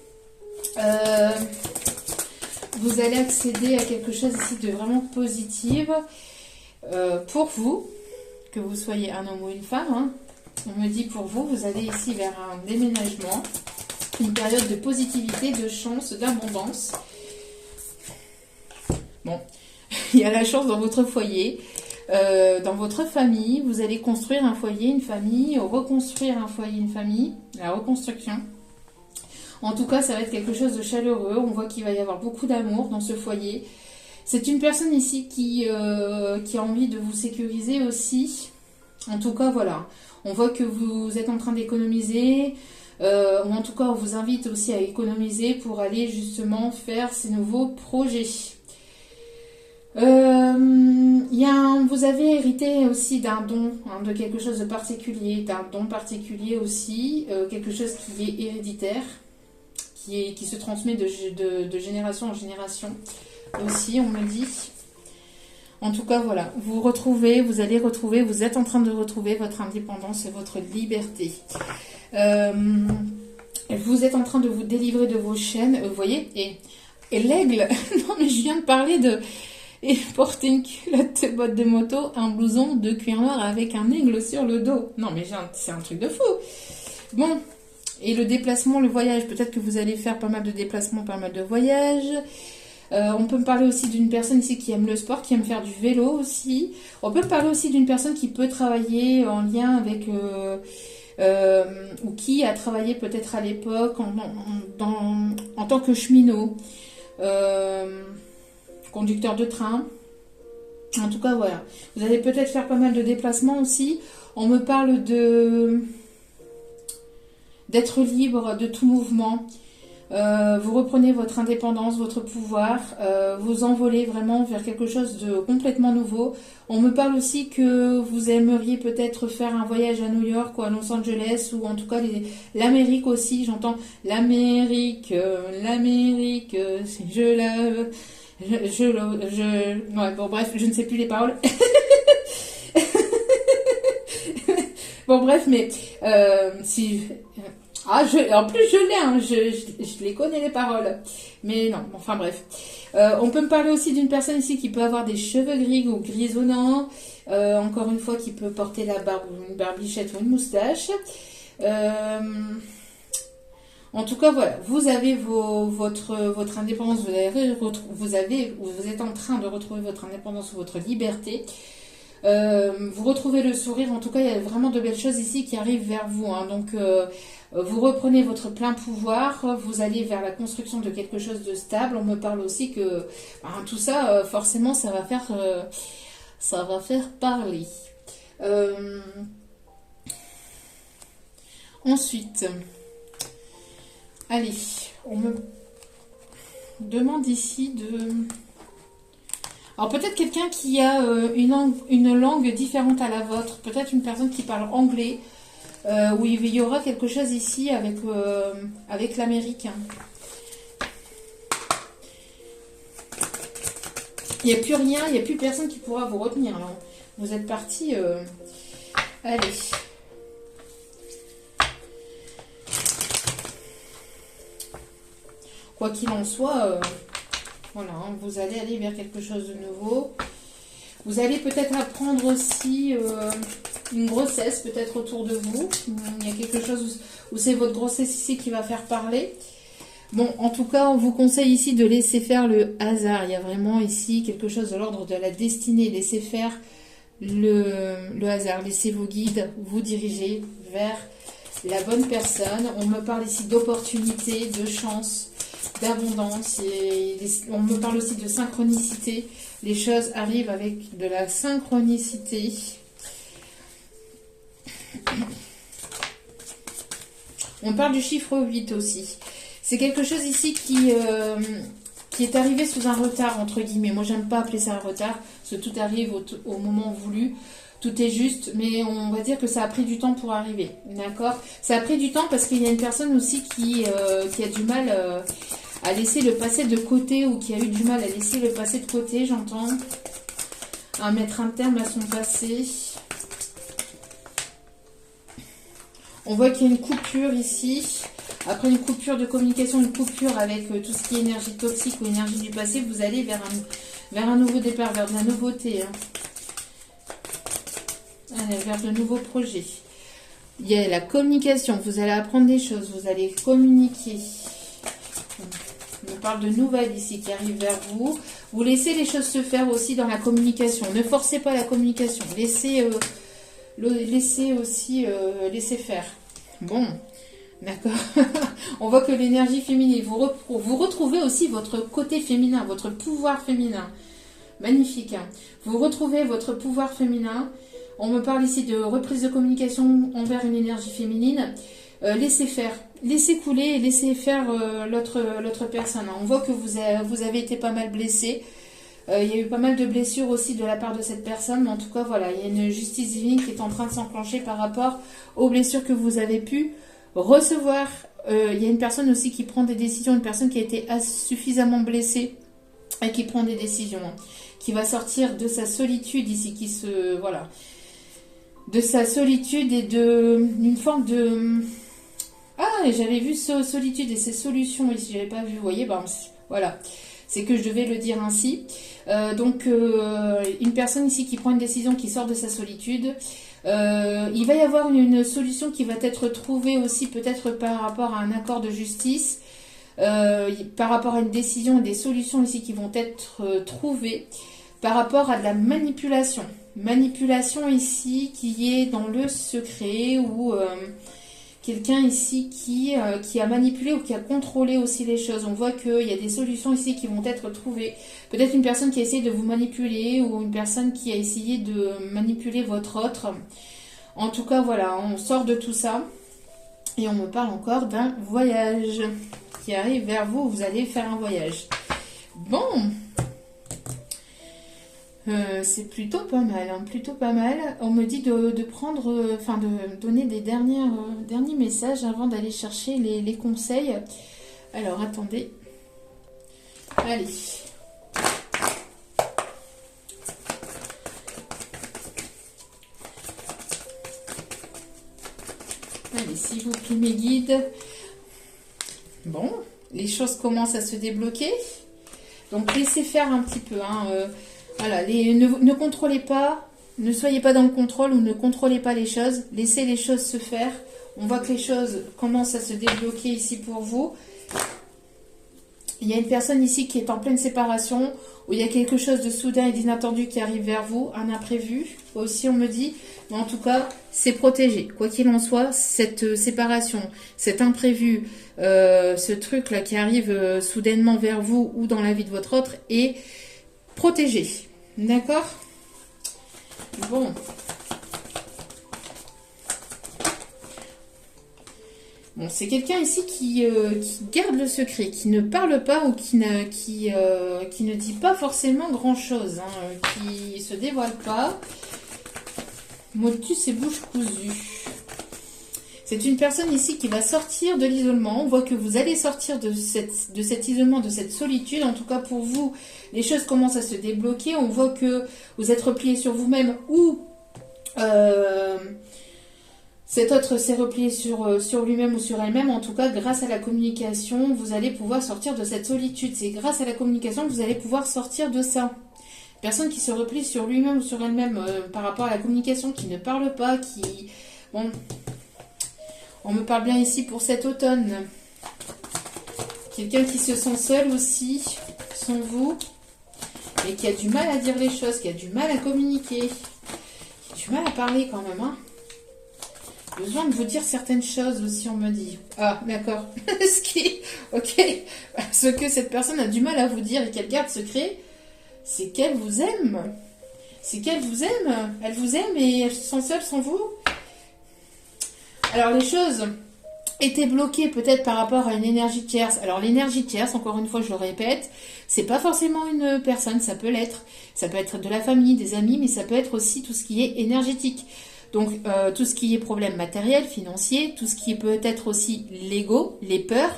Vous allez accéder à quelque chose ici de vraiment positif pour vous, que vous soyez un homme ou une femme. Hein. On me dit pour vous, vous allez ici vers un déménagement, une période de positivité, de chance, d'abondance. Bon, il y a la chance dans votre foyer, dans votre famille. Vous allez construire un foyer, une famille, reconstruire un foyer, une famille, la reconstruction. En tout cas, ça va être quelque chose de chaleureux. On voit qu'il va y avoir beaucoup d'amour dans ce foyer. C'est une personne ici qui a envie de vous sécuriser aussi. En tout cas, voilà. On voit que vous êtes en train d'économiser. Ou en tout cas, on vous invite aussi à économiser pour aller justement faire ces nouveaux projets. Vous avez hérité aussi d'un don, hein, de quelque chose de particulier, d'un don particulier aussi, quelque chose qui est héréditaire. Qui se transmet de génération en génération aussi, on me dit. En tout cas, voilà, vous allez retrouver, vous êtes en train de retrouver votre indépendance et votre liberté. Vous êtes en train de vous délivrer de vos chaînes, vous voyez, et l'aigle, non mais je viens de parler de... Et porter une culotte de botte de moto, un blouson de cuir noir avec un aigle sur le dos. Non mais c'est un truc de fou. Bon... Et le déplacement, le voyage, peut-être que vous allez faire pas mal de déplacements, pas mal de voyages. On peut me parler aussi d'une personne ici qui aime le sport, qui aime faire du vélo aussi. On peut me parler aussi d'une personne qui peut travailler en lien avec... ou qui a travaillé peut-être à l'époque en tant que cheminot, conducteur de train. En tout cas, voilà. Vous allez peut-être faire pas mal de déplacements aussi. On me parle d'être libre de tout mouvement. Vous reprenez votre indépendance, votre pouvoir, vous envolez vraiment vers quelque chose de complètement nouveau. On me parle aussi que vous aimeriez peut-être faire un voyage à New York ou à Los Angeles, ou en tout cas l'Amérique aussi. J'entends l'Amérique, ouais, bon bref, je ne sais plus les paroles. Bon bref, mais en plus je l'ai, hein, je les connais les paroles. Mais non, enfin bref. On peut me parler aussi d'une personne ici qui peut avoir des cheveux gris ou grisonnants. Encore une fois, qui peut porter la barbe, une barbichette ou une moustache. En tout cas, voilà, vous avez votre indépendance, vous êtes en train de retrouver votre indépendance ou votre liberté. Vous retrouvez le sourire. En tout cas, il y a vraiment de belles choses ici qui arrivent vers vous, hein. Donc vous reprenez votre plein pouvoir, vous allez vers la construction de quelque chose de stable. On me parle aussi que tout ça, forcément, ça va faire parler. Ensuite, allez, on me demande ici de... Alors peut-être quelqu'un qui a une langue différente à la vôtre, peut-être une personne qui parle anglais, où il y aura quelque chose ici avec l'américain. Il n'y a plus rien, il n'y a plus personne qui pourra vous retenir. Là. Vous êtes parti. Allez. Quoi qu'il en soit... Voilà, hein, vous allez aller vers quelque chose de nouveau. Vous allez peut-être apprendre aussi une grossesse, peut-être autour de vous. Il y a quelque chose où c'est votre grossesse ici qui va faire parler. Bon, en tout cas, on vous conseille ici de laisser faire le hasard. Il y a vraiment ici quelque chose de l'ordre de la destinée. Laissez faire le hasard. Laissez vos guides vous diriger vers la bonne personne. On me parle ici d'opportunités, de chance, d'abondance. On me parle aussi de synchronicité. Les choses arrivent avec de la synchronicité. On parle du chiffre 8 aussi. C'est quelque chose ici qui est arrivé sous un retard, entre guillemets. Moi, j'aime pas appeler ça un retard, parce que tout arrive au moment voulu. Tout est juste, mais on va dire que ça a pris du temps pour arriver. D'accord? Ça a pris du temps parce qu'il y a une personne aussi qui a du mal à laisser le passé de côté, ou qui a eu du mal à laisser le passé de côté, j'entends. À mettre un terme à son passé. On voit qu'il y a une coupure ici. Après une coupure de communication, une coupure avec tout ce qui est énergie toxique ou énergie du passé, vous allez vers un nouveau départ, vers de la nouveauté. Hein. Allez, vers de nouveaux projets. Il y a la communication, vous allez apprendre des choses, vous allez communiquer. On parle de nouvelles ici qui arrivent vers vous. Vous laissez les choses se faire aussi dans la communication. Ne forcez pas la communication. Laissez faire. Bon, d'accord. On voit que l'énergie féminine, vous retrouvez aussi votre côté féminin, votre pouvoir féminin. Magnifique. Hein. Vous retrouvez votre pouvoir féminin. On me parle ici de reprise de communication envers une énergie féminine. Laissez faire, laissez couler et laissez faire l'autre personne. On voit que vous avez été pas mal blessé. Il y a eu pas mal de blessures aussi de la part de cette personne. Mais en tout cas, voilà, il y a une justice divine qui est en train de s'enclencher par rapport aux blessures que vous avez pu recevoir. Il y a une personne aussi qui prend des décisions, une personne qui a été suffisamment blessée et qui prend des décisions. Qui va sortir de sa solitude ici, voilà. De sa solitude et d'une forme de... Ah, j'avais vu solitude et ses solutions ici, j'avais pas vu, vous voyez, ben, voilà, c'est que je devais le dire ainsi. Une personne ici qui prend une décision, qui sort de sa solitude, il va y avoir une solution qui va être trouvée aussi peut-être par rapport à un accord de justice, par rapport à une décision et des solutions ici qui vont être trouvées par rapport à de la manipulation. Manipulation ici qui est dans le secret ou quelqu'un ici qui a manipulé ou qui a contrôlé aussi les choses. On voit qu'il y a des solutions ici qui vont être trouvées. Peut-être une personne qui a essayé de vous manipuler ou une personne qui a essayé de manipuler votre autre. En tout cas, voilà, on sort de tout ça. Et on me parle encore d'un voyage qui arrive vers vous. Vous allez faire un voyage. Bon, c'est plutôt pas mal, hein, plutôt pas mal. On me dit de prendre, de donner des derniers messages avant d'aller chercher les conseils. Alors, attendez. Allez. Allez, s'il vous plaît, mes guides. Bon, les choses commencent à se débloquer. Donc, laissez faire un petit peu, hein. Voilà, ne contrôlez pas, ne soyez pas dans le contrôle ou ne contrôlez pas les choses. Laissez les choses se faire. On voit que les choses commencent à se débloquer ici pour vous. Il y a une personne ici qui est en pleine séparation, où il y a quelque chose de soudain et d'inattendu qui arrive vers vous, un imprévu. Aussi, on me dit, mais en tout cas, c'est protégé. Quoi qu'il en soit, cette séparation, cet imprévu, ce truc-là qui arrive soudainement vers vous ou dans la vie de votre autre est protégé. D'accord? Bon. Bon, c'est quelqu'un ici qui garde le secret, qui ne parle pas ou qui ne dit pas forcément grand-chose, hein, qui se dévoile pas. Motus et bouche cousue. C'est une personne ici qui va sortir de l'isolement. On voit que vous allez sortir de cet isolement, de cette solitude. En tout cas, pour vous, les choses commencent à se débloquer. On voit que vous êtes replié sur vous-même ou cet autre s'est replié sur lui-même ou sur elle-même. En tout cas, grâce à la communication, vous allez pouvoir sortir de cette solitude. C'est grâce à la communication que vous allez pouvoir sortir de ça. Personne qui se replie sur lui-même ou sur elle-même par rapport à la communication, qui ne parle pas, qui... Bon... On me parle bien ici pour cet automne Quelqu'un qui se sent seul aussi, sans vous, et qui a du mal à dire les choses, qui a du mal à communiquer, qui a du mal à parler quand même, hein. Besoin de vous dire certaines choses aussi, on me dit. Ah, d'accord. Ce qui, ok. Ce que cette personne a du mal à vous dire et qu'elle garde secret, c'est qu'elle vous aime. C'est qu'elle vous aime. Elle vous aime et elle se sent seule sans vous. Alors, les choses étaient bloquées peut-être par rapport à une énergie tierce. Alors, l'énergie tierce, encore une fois, je le répète, c'est pas forcément une personne, ça peut l'être. Ça peut être de la famille, des amis, mais ça peut être aussi tout ce qui est énergétique. Donc, tout ce qui est problème matériel, financier, tout ce qui peut être aussi l'ego, les peurs,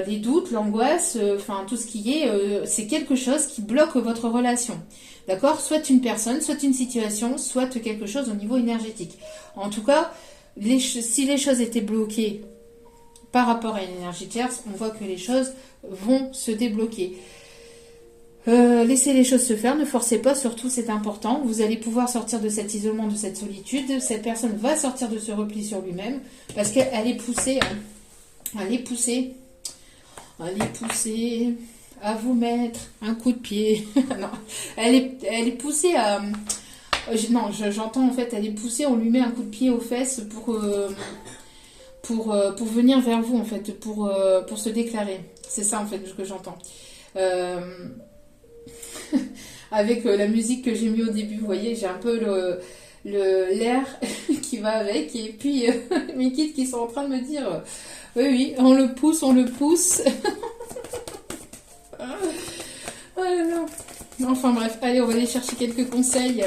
les doutes, l'angoisse, enfin, tout ce qui est, c'est quelque chose qui bloque votre relation. D'accord? Soit une personne, soit une situation, soit quelque chose au niveau énergétique. En tout cas, si les choses étaient bloquées par rapport à une énergie tierce, on voit que les choses vont se débloquer. Laissez les choses se faire, ne forcez pas, surtout c'est important. Vous allez pouvoir sortir de cet isolement, de cette solitude. Cette personne va sortir de ce repli sur lui-même parce qu'elle est poussée, hein. Elle est poussée à vous mettre un coup de pied. Non, elle est poussée à... Non, j'entends en fait, elle est poussée, on lui met un coup de pied aux fesses pour venir vers vous en fait, pour se déclarer. C'est ça en fait ce que j'entends. Avec la musique que j'ai mis au début, vous voyez, j'ai un peu l'air qui va avec, et puis mes kids qui sont en train de me dire oui, on le pousse. Oh là là. Enfin bref, allez, on va aller chercher quelques conseils.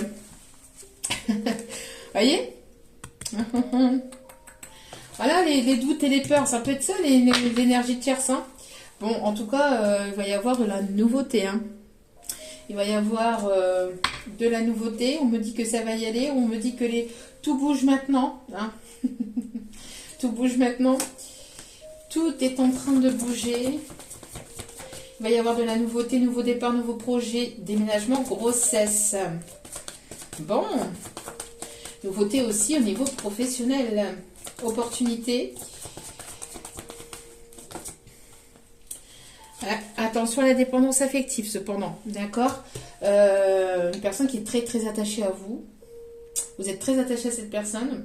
Voyez. Voilà, les doutes et les peurs, ça peut être ça, l'énergie tierce. Hein. Bon, en tout cas, il va y avoir de la nouveauté. Hein. Il va y avoir de la nouveauté. On me dit que ça va y aller. On me dit que tout bouge maintenant. Hein. Tout bouge maintenant. Tout est en train de bouger. Il va y avoir de la nouveauté, nouveau départ, nouveau projet, déménagement, grossesse. Bon. Nouveauté aussi au niveau professionnel. Opportunité. Attention à la dépendance affective, cependant. D'accord. Une personne qui est très, très attachée à vous. Vous êtes très attaché à cette personne.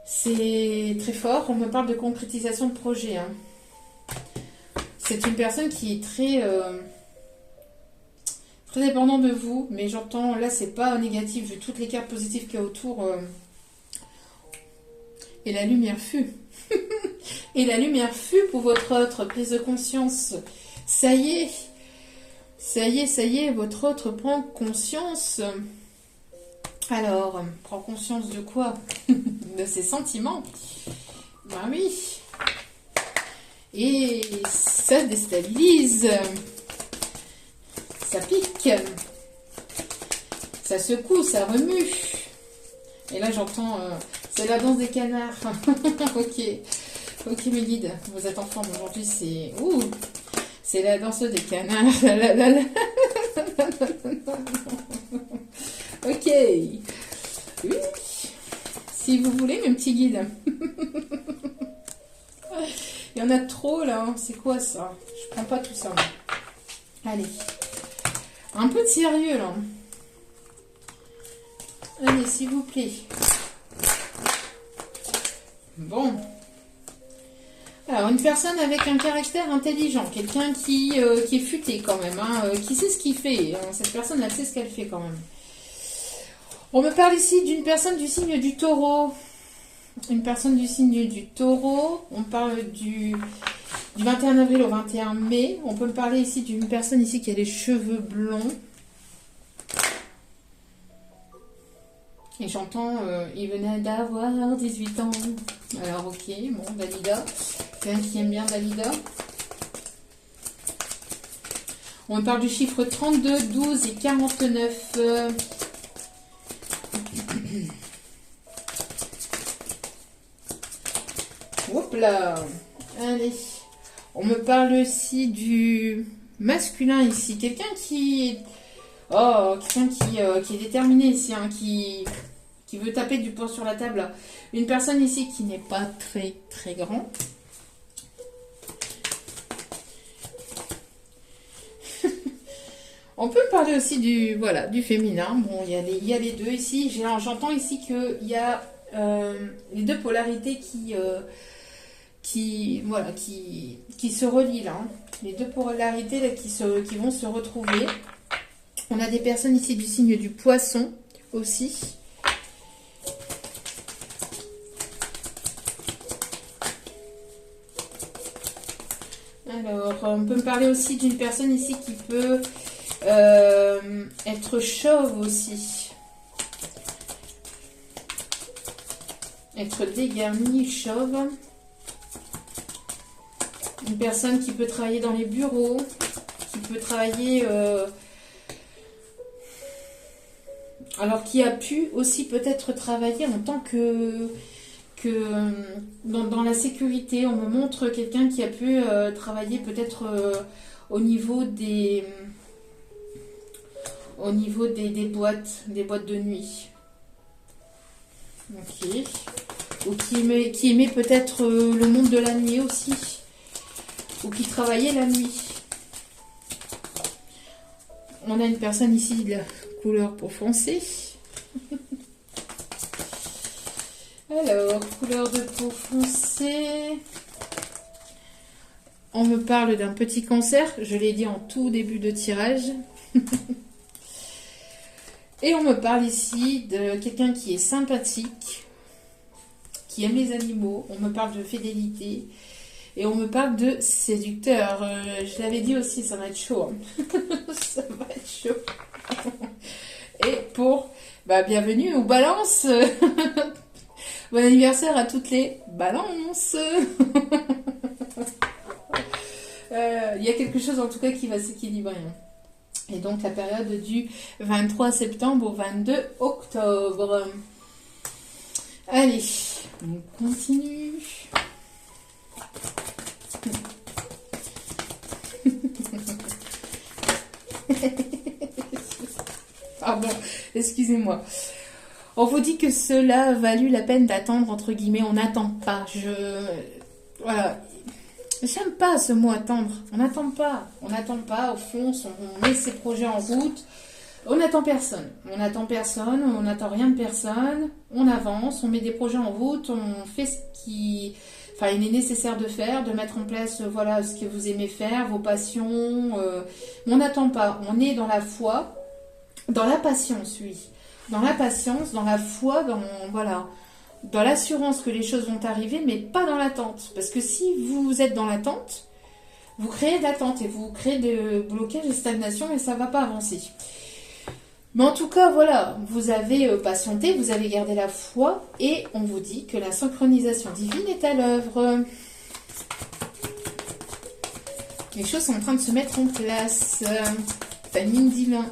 C'est très fort. On me parle de concrétisation de projet. Hein. C'est une personne qui est très, très dépendante de vous. Mais j'entends, là, c'est pas négatif. Vu toutes les cartes positives qu'il y a autour. Et la lumière fut. Et la lumière fut pour votre autre prise de conscience. Ça y est, votre autre prend conscience. Alors, prend conscience de quoi? De ses sentiments. Ben oui. Et ça déstabilise. Ça pique. Ça secoue, ça remue. Et là, j'entends... c'est la danse des canards. Ok, mes guides, vous êtes en forme aujourd'hui, c'est... Ouh, c'est la danse des canards. Ok. Oui. Si vous voulez, mes petits guides. Il y en a trop, là. Hein. C'est quoi, ça? Je prends pas tout ça. Allez. Un peu de sérieux, là. Allez, s'il vous plaît. Bon. Alors, une personne avec un caractère intelligent, quelqu'un qui est futé quand même, hein, qui sait ce qu'il fait. Hein, cette personne, elle sait ce qu'elle fait quand même. On me parle ici d'une personne du signe du taureau. Une personne du signe du taureau. On parle du 21 avril au 21 mai. On peut me parler ici d'une personne ici qui a les cheveux blonds. Et j'entends, il venait d'avoir 18 ans. Alors, ok, bon, Dalida. Quelqu'un qui aime bien Dalida. On me parle du chiffre 32, 12 et 49. Hop là. Allez. On me parle aussi du masculin ici. Quelqu'un qui... Oh, quelqu'un qui est déterminé ici, hein, qui veut taper du poing sur la table. Une personne ici qui n'est pas très très grand. On peut parler aussi du, voilà, du féminin. Bon, il y a les deux ici. J'entends ici qu'il y a les deux polarités voilà, qui se relient là. Hein. Les deux polarités là, qui vont se retrouver. On a des personnes ici du signe du poisson aussi. Alors, on peut me parler aussi d'une personne ici qui peut être chauve aussi. Être dégarnie, chauve. Une personne qui peut travailler dans les bureaux, qui peut travailler... alors, qui a pu aussi peut-être travailler en tant que dans la sécurité. On me montre quelqu'un qui a pu travailler peut-être au niveau des boîtes de nuit. Ok. Ou qui aimait peut-être le monde de la nuit aussi. Ou qui travaillait la nuit. On a une personne ici de la couleur pour foncé. Alors, couleur de peau foncée. On me parle d'un petit cancer. Je l'ai dit en tout début de tirage. Et on me parle ici de quelqu'un qui est sympathique, qui aime les animaux. On me parle de fidélité. Et on me parle de séducteur. Je l'avais dit aussi, ça va être chaud. Hein. Ça va être chaud. Et pour... bienvenue aux balances. Bon anniversaire à toutes les balances. Il y a quelque chose en tout cas qui va s'équilibrer. Et donc la période du 23 septembre au 22 octobre. Allez, on continue. Pardon, excusez-moi. On vous dit que cela a valu la peine d'attendre, entre guillemets. On n'attend pas. Voilà. J'aime pas ce mot attendre. On n'attend pas. On n'attend pas. Au fond, on met ses projets en route. On n'attend personne. On n'attend personne. On n'attend rien de personne. On avance. On met des projets en route. On fait ce qui... Enfin, il est nécessaire de faire, de mettre en place, voilà, ce que vous aimez faire, vos passions. On n'attend pas. On est dans la foi, dans la patience, oui. Dans la patience, dans la foi, dans l'assurance que les choses vont arriver, mais pas dans l'attente. Parce que si vous êtes dans l'attente, vous créez de l'attente et vous créez des blocages et stagnation et ça ne va pas avancer. Mais en tout cas, voilà, vous avez patienté, vous avez gardé la foi et on vous dit que la synchronisation divine est à l'œuvre. Les choses sont en train de se mettre en place. Timing divin.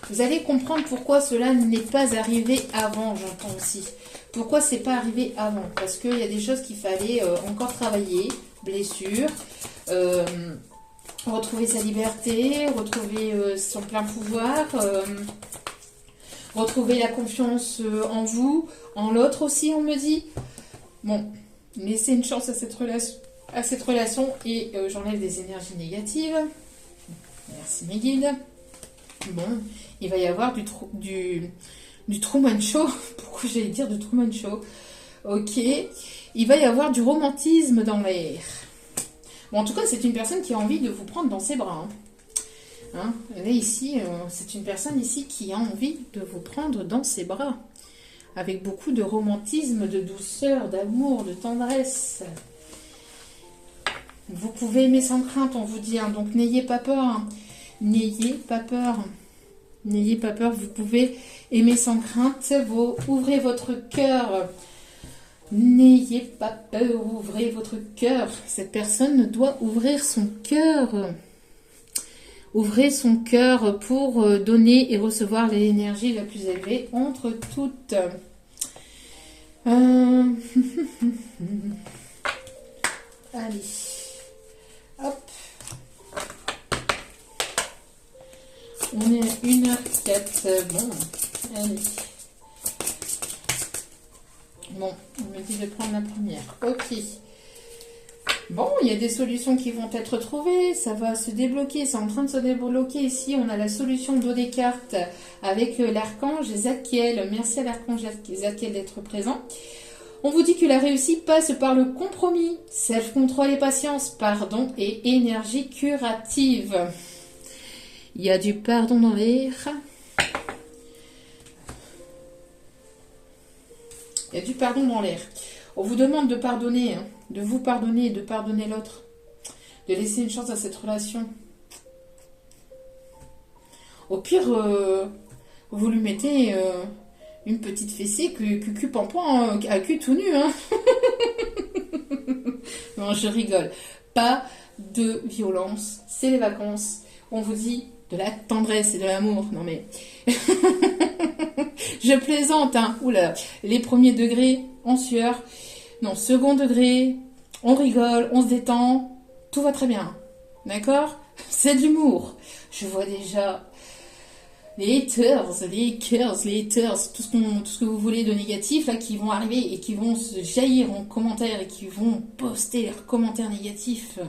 Vous allez comprendre pourquoi cela n'est pas arrivé avant, j'entends aussi. Pourquoi c'est pas arrivé avant? Parce qu'il y a des choses qu'il fallait encore travailler, blessures, retrouver sa liberté, retrouver son plein pouvoir, retrouver la confiance en vous, en l'autre aussi, on me dit. Bon, laissez une chance à cette relation et j'enlève des énergies négatives. Merci mes guides. Bon, il va y avoir du Truman Show. Pourquoi j'allais dire du Truman Show? Ok. Il va y avoir du romantisme dans l'air. Bon, en tout cas, c'est une personne qui a envie de vous prendre dans ses bras. Hein. Là, ici, c'est une personne ici qui a envie de vous prendre dans ses bras. Avec beaucoup de romantisme, de douceur, d'amour, de tendresse. Vous pouvez aimer sans crainte, on vous dit. Hein. Donc, n'ayez pas peur. Hein. N'ayez pas peur. N'ayez pas peur, vous pouvez aimer sans crainte. Ouvrez votre cœur. N'ayez pas peur, ouvrez votre cœur. Cette personne doit ouvrir son cœur. Ouvrez son cœur pour donner et recevoir l'énergie la plus élevée entre toutes. Allez. Hop. On est à 1h04. Bon, allez. Bon, on me dit de prendre la première. Ok. Bon, il y a des solutions qui vont être trouvées, ça va se débloquer, c'est en train de se débloquer. Ici, on a la solution d'eau des cartes avec l'archange Zadkiel. Merci à l'archange Zadkiel d'être présent. On vous dit que la réussite passe par le compromis, self-control et patience, pardon et énergie curative. Il y a du pardon dans l'air. Il y a du pardon dans l'air. On vous demande de pardonner, hein, de vous pardonner, de pardonner l'autre, de laisser une chance à cette relation. Au pire, vous lui mettez une petite fessée, cul pampan, à cul tout nu. Hein. Non, je rigole. Pas de violence, c'est les vacances. On vous dit de la tendresse et de l'amour. Non mais... Je plaisante, hein. Oula, les premiers degrés en sueur. Non, second degré, on rigole, on se détend, tout va très bien. D'accord? C'est de l'humour. Je vois déjà les haters, tout ce que vous voulez de négatif, là, qui vont arriver et qui vont se jaillir en commentaire et qui vont poster leurs commentaires négatifs.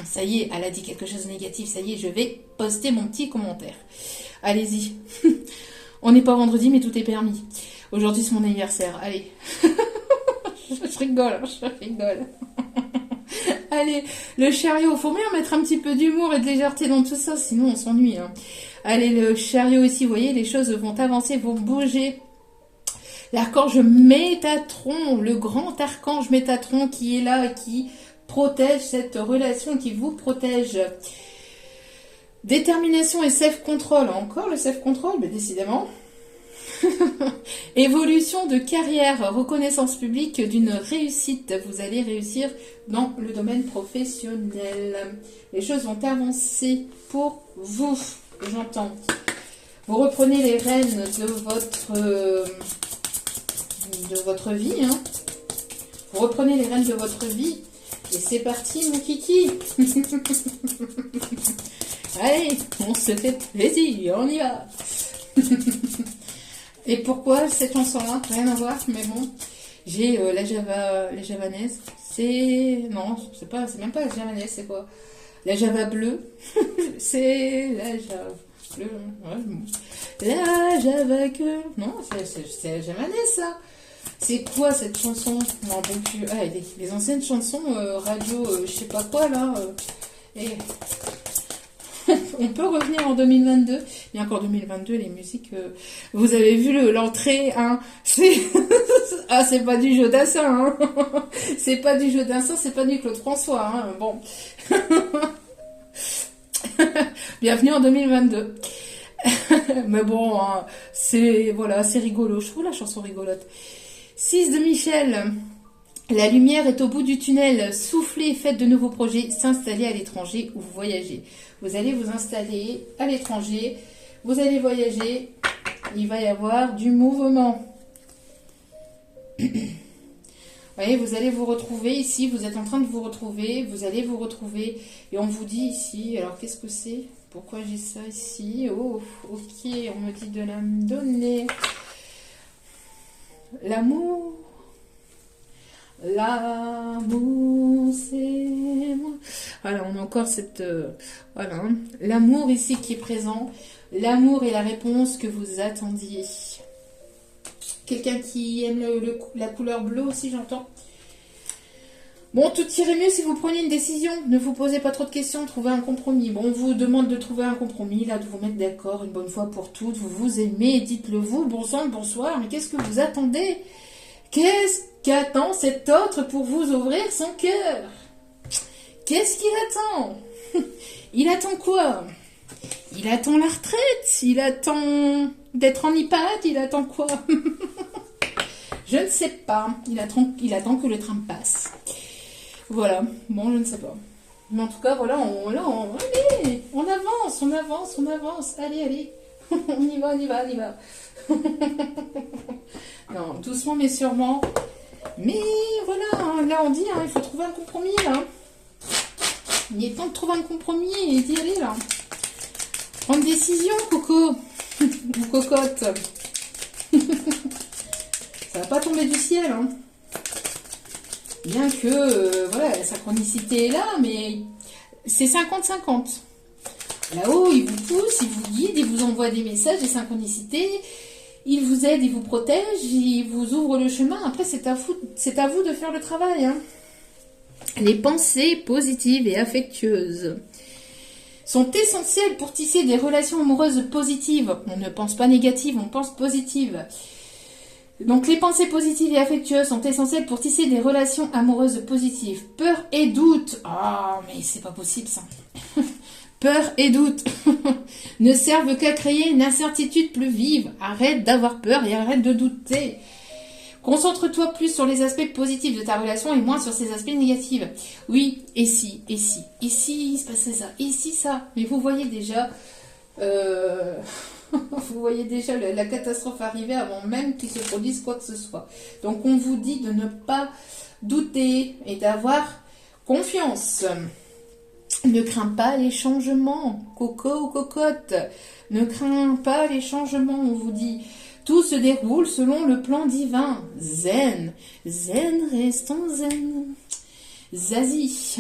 Ça y est, elle a dit quelque chose de négatif, ça y est, je vais poster mon petit commentaire. Allez-y. On n'est pas vendredi, mais tout est permis. Aujourd'hui, c'est mon anniversaire. Allez. Je rigole. Allez, le chariot. Faut bien mettre un petit peu d'humour et de légèreté dans tout ça, sinon on s'ennuie. Hein. Allez, le chariot ici, vous voyez, les choses vont avancer, vont bouger. L'archange Métatron, le grand archange Métatron qui est là, qui protège cette relation, qui vous protège. Détermination et self-control. Encore le self-control, mais décidément. Évolution de carrière, reconnaissance publique d'une réussite. Vous allez réussir dans le domaine professionnel. Les choses vont avancer pour vous. J'entends. Vous reprenez les rênes de votre vie. Hein. Vous reprenez les rênes de votre vie. Et c'est parti, mon kiki. Allez, on se fait plaisir, on y va. Et pourquoi cette chanson-là? Rien à voir, mais bon. J'ai la javanaise. Non, c'est même pas la javanaise, c'est quoi? La java bleue. C'est la java bleue. Ouais. La java que... Non, c'est la javanaise, ça. C'est quoi cette chanson? Non, donc, les anciennes chansons radio, je sais pas quoi, là. On peut revenir en 2022. Il y a encore 2022, les musiques. Vous avez vu l'entrée, hein. C'est pas du jeu d'assin, hein. C'est pas du jeu d'assin, c'est pas du Claude François, hein. Bon. Bienvenue en 2022. Mais bon, hein, c'est rigolo. Je trouve la chanson rigolote. 6 de Michel. La lumière est au bout du tunnel. Soufflez, faites de nouveaux projets, s'installer à l'étranger ou voyager. Vous allez vous installer à l'étranger, vous allez voyager, il va y avoir du mouvement. Vous voyez, vous allez vous retrouver ici, vous êtes en train de vous retrouver, vous allez vous retrouver, et on vous dit ici, alors qu'est-ce que c'est? Pourquoi j'ai ça ici? Oh, ok, on me dit de la me donner. L'amour. L'amour, c'est moi. Voilà, on a encore cette... voilà, hein. L'amour ici qui est présent. L'amour est la réponse que vous attendiez. Quelqu'un qui aime la couleur bleue aussi, j'entends. Bon, tout irait mieux si vous preniez une décision. Ne vous posez pas trop de questions, trouvez un compromis. Bon, on vous demande de trouver un compromis, là, de vous mettre d'accord une bonne fois pour toutes. Vous vous aimez, dites-le vous, bon sang, bonsoir. Mais qu'est-ce que vous attendez? Qu'est-ce qu'attend cet autre pour vous ouvrir son cœur? Qu'est-ce qu'il attend? Il attend quoi? Il attend la retraite? Il attend d'être en EHPAD? Il attend quoi? Je ne sais pas. Il attend que le train passe. Voilà. Bon, je ne sais pas. Mais en tout cas, voilà, allez, on avance. Allez. On y va. Non, doucement mais sûrement. Mais voilà, là on dit, hein, il faut trouver un compromis là. Il est temps de trouver un compromis et d'y aller là. Prendre une décision, Coco. Ou cocotte. Ça va pas tomber du ciel, hein. Bien que, voilà, la synchronicité est là, mais c'est 50-50. Là-haut, il vous pousse, il vous guide, il vous envoie des messages, des synchronicités, il vous aide, il vous protège, il vous ouvre le chemin. Après, c'est à vous de faire le travail, hein. Les pensées positives et affectueuses sont essentielles pour tisser des relations amoureuses positives. On ne pense pas négative, on pense positive. Donc les pensées positives et affectueuses sont essentielles pour tisser des relations amoureuses positives. Peur et doute. Ah, mais c'est pas possible ça. Peur et doute ne servent qu'à créer une incertitude plus vive. Arrête d'avoir peur et arrête de douter. Concentre-toi plus sur les aspects positifs de ta relation et moins sur ses aspects négatifs. Oui, et si, il se passait ça, et si ça. Mais vous voyez déjà, vous voyez déjà la catastrophe arriver avant même qu'il se produise quoi que ce soit. Donc on vous dit de ne pas douter et d'avoir confiance. Ne crains pas les changements, coco ou cocotte. Ne crains pas les changements, on vous dit. Tout se déroule selon le plan divin. Zen. Zen, restons zen. Zazie.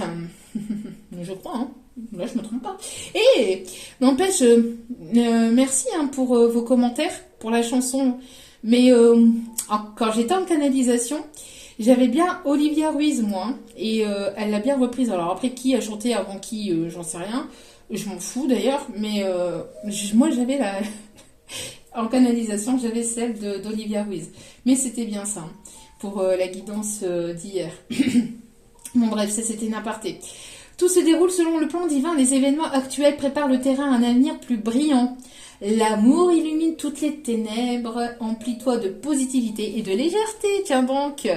Je crois, hein. Là, je me trompe pas. Et n'empêche, merci hein, pour vos commentaires, pour la chanson. Mais quand j'étais en canalisation, j'avais bien Olivia Ruiz, moi. Hein, et elle l'a bien reprise. Alors après, qui a chanté avant qui, j'en sais rien. Je m'en fous d'ailleurs. Mais moi, j'avais la... En canalisation, j'avais celle d'Olivia Ruiz. Mais c'était bien ça, hein, pour la guidance d'hier. Bon bref, ça c'était une aparté. Tout se déroule selon le plan divin. Les événements actuels préparent le terrain à un avenir plus brillant. L'amour illumine toutes les ténèbres. Emplis-toi de positivité et de légèreté. Tiens donc.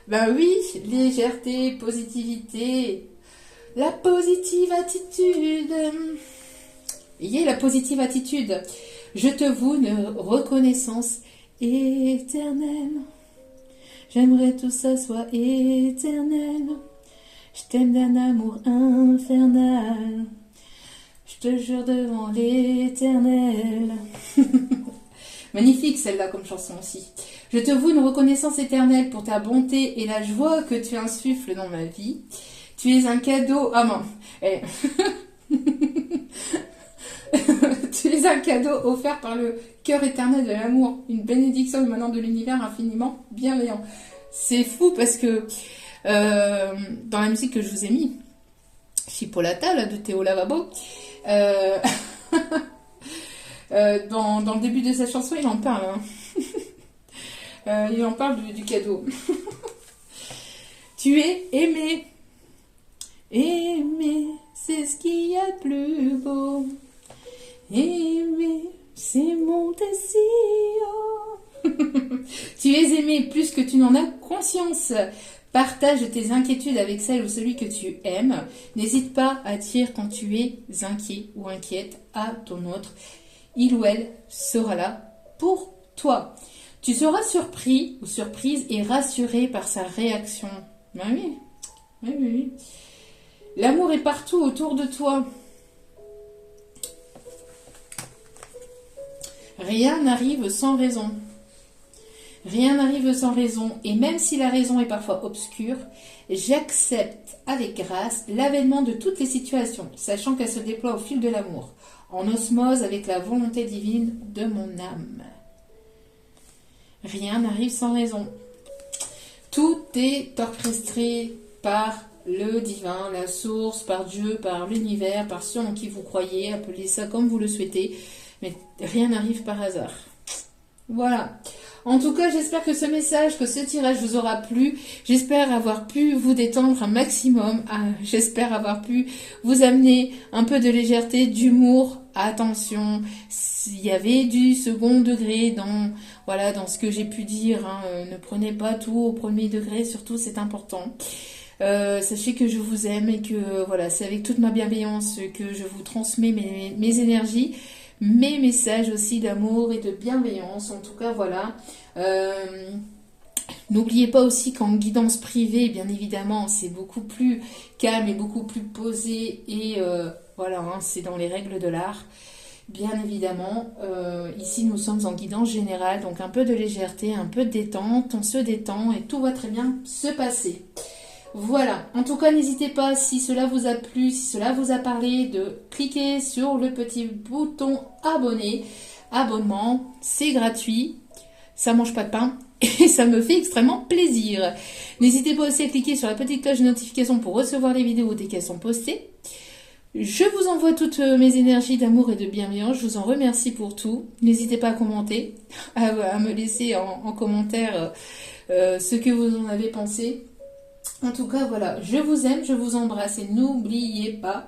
Ben oui, légèreté, positivité. La positive attitude. Ayez la positive attitude. Je te voue une reconnaissance éternelle. J'aimerais tout ça soit éternel. Je t'aime d'un amour infernal. Je te jure devant l'éternel. Magnifique celle-là comme chanson aussi. Je te voue une reconnaissance éternelle pour ta bonté et la joie que tu insuffles dans ma vie. Tu es un cadeau... Ah non. Tu es un cadeau offert par le cœur éternel de l'amour. Une bénédiction émanant de l'univers infiniment bienveillant. C'est fou parce que dans la musique que je vous ai mis, Chipolata, là, de Théo Lavabo, dans le début de sa chanson, il en parle. Hein. Il en parle du cadeau. Tu es aimé. Aimé, c'est ce qu'il y a de plus beau. Aimer, c'est mon désir. Tu es aimé plus que tu n'en as conscience. Partage tes inquiétudes avec celle ou celui que tu aimes. N'hésite pas à dire quand tu es inquiet ou inquiète à ton autre. Il ou elle sera là pour toi. Tu seras surpris ou surprise et rassuré par sa réaction. Ben oui, oui, oui, oui. L'amour est partout autour de toi. Rien n'arrive sans raison. Rien n'arrive sans raison. Et même si la raison est parfois obscure, j'accepte avec grâce l'avènement de toutes les situations, sachant qu'elles se déploient au fil de l'amour, en osmose avec la volonté divine de mon âme. Rien n'arrive sans raison. Tout est orchestré par le divin, la source, par Dieu, par l'univers, par ceux en qui vous croyez, appelez ça comme vous le souhaitez. Mais rien n'arrive par hasard. Voilà. En tout cas, j'espère que ce message, que ce tirage vous aura plu. J'espère avoir pu vous détendre un maximum. J'espère avoir pu vous amener un peu de légèreté, d'humour. Attention, s'il y avait du second degré dans ce que j'ai pu dire. Hein, ne prenez pas tout au premier degré, surtout c'est important. Sachez que je vous aime et que voilà, c'est avec toute ma bienveillance que je vous transmets mes énergies. Mes messages aussi d'amour et de bienveillance. En tout cas, voilà. N'oubliez pas aussi qu'en guidance privée, bien évidemment, c'est beaucoup plus calme et beaucoup plus posé. Et voilà, hein, c'est dans les règles de l'art. Bien évidemment, ici, nous sommes en guidance générale. Donc, un peu de légèreté, un peu de détente. On se détend et tout va très bien se passer. Voilà, en tout cas, n'hésitez pas, si cela vous a plu, si cela vous a parlé, de cliquer sur le petit bouton abonner. Abonnement, c'est gratuit, ça mange pas de pain et ça me fait extrêmement plaisir. N'hésitez pas aussi à cliquer sur la petite cloche de notification pour recevoir les vidéos dès qu'elles sont postées. Je vous envoie toutes mes énergies d'amour et de bienveillance, je vous en remercie pour tout. N'hésitez pas à commenter, à me laisser en commentaire ce que vous en avez pensé. En tout cas, voilà, je vous aime, je vous embrasse et n'oubliez pas,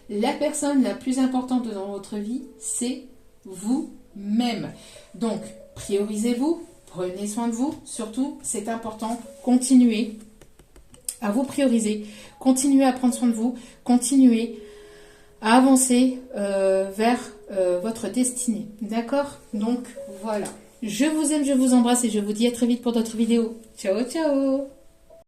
la personne la plus importante dans votre vie, c'est vous-même. Donc, priorisez-vous, prenez soin de vous, surtout, c'est important, continuez à vous prioriser, continuez à prendre soin de vous, continuez à avancer vers votre destinée. D'accord? Donc, voilà. Je vous aime, je vous embrasse et je vous dis à très vite pour d'autres vidéos. Ciao, ciao!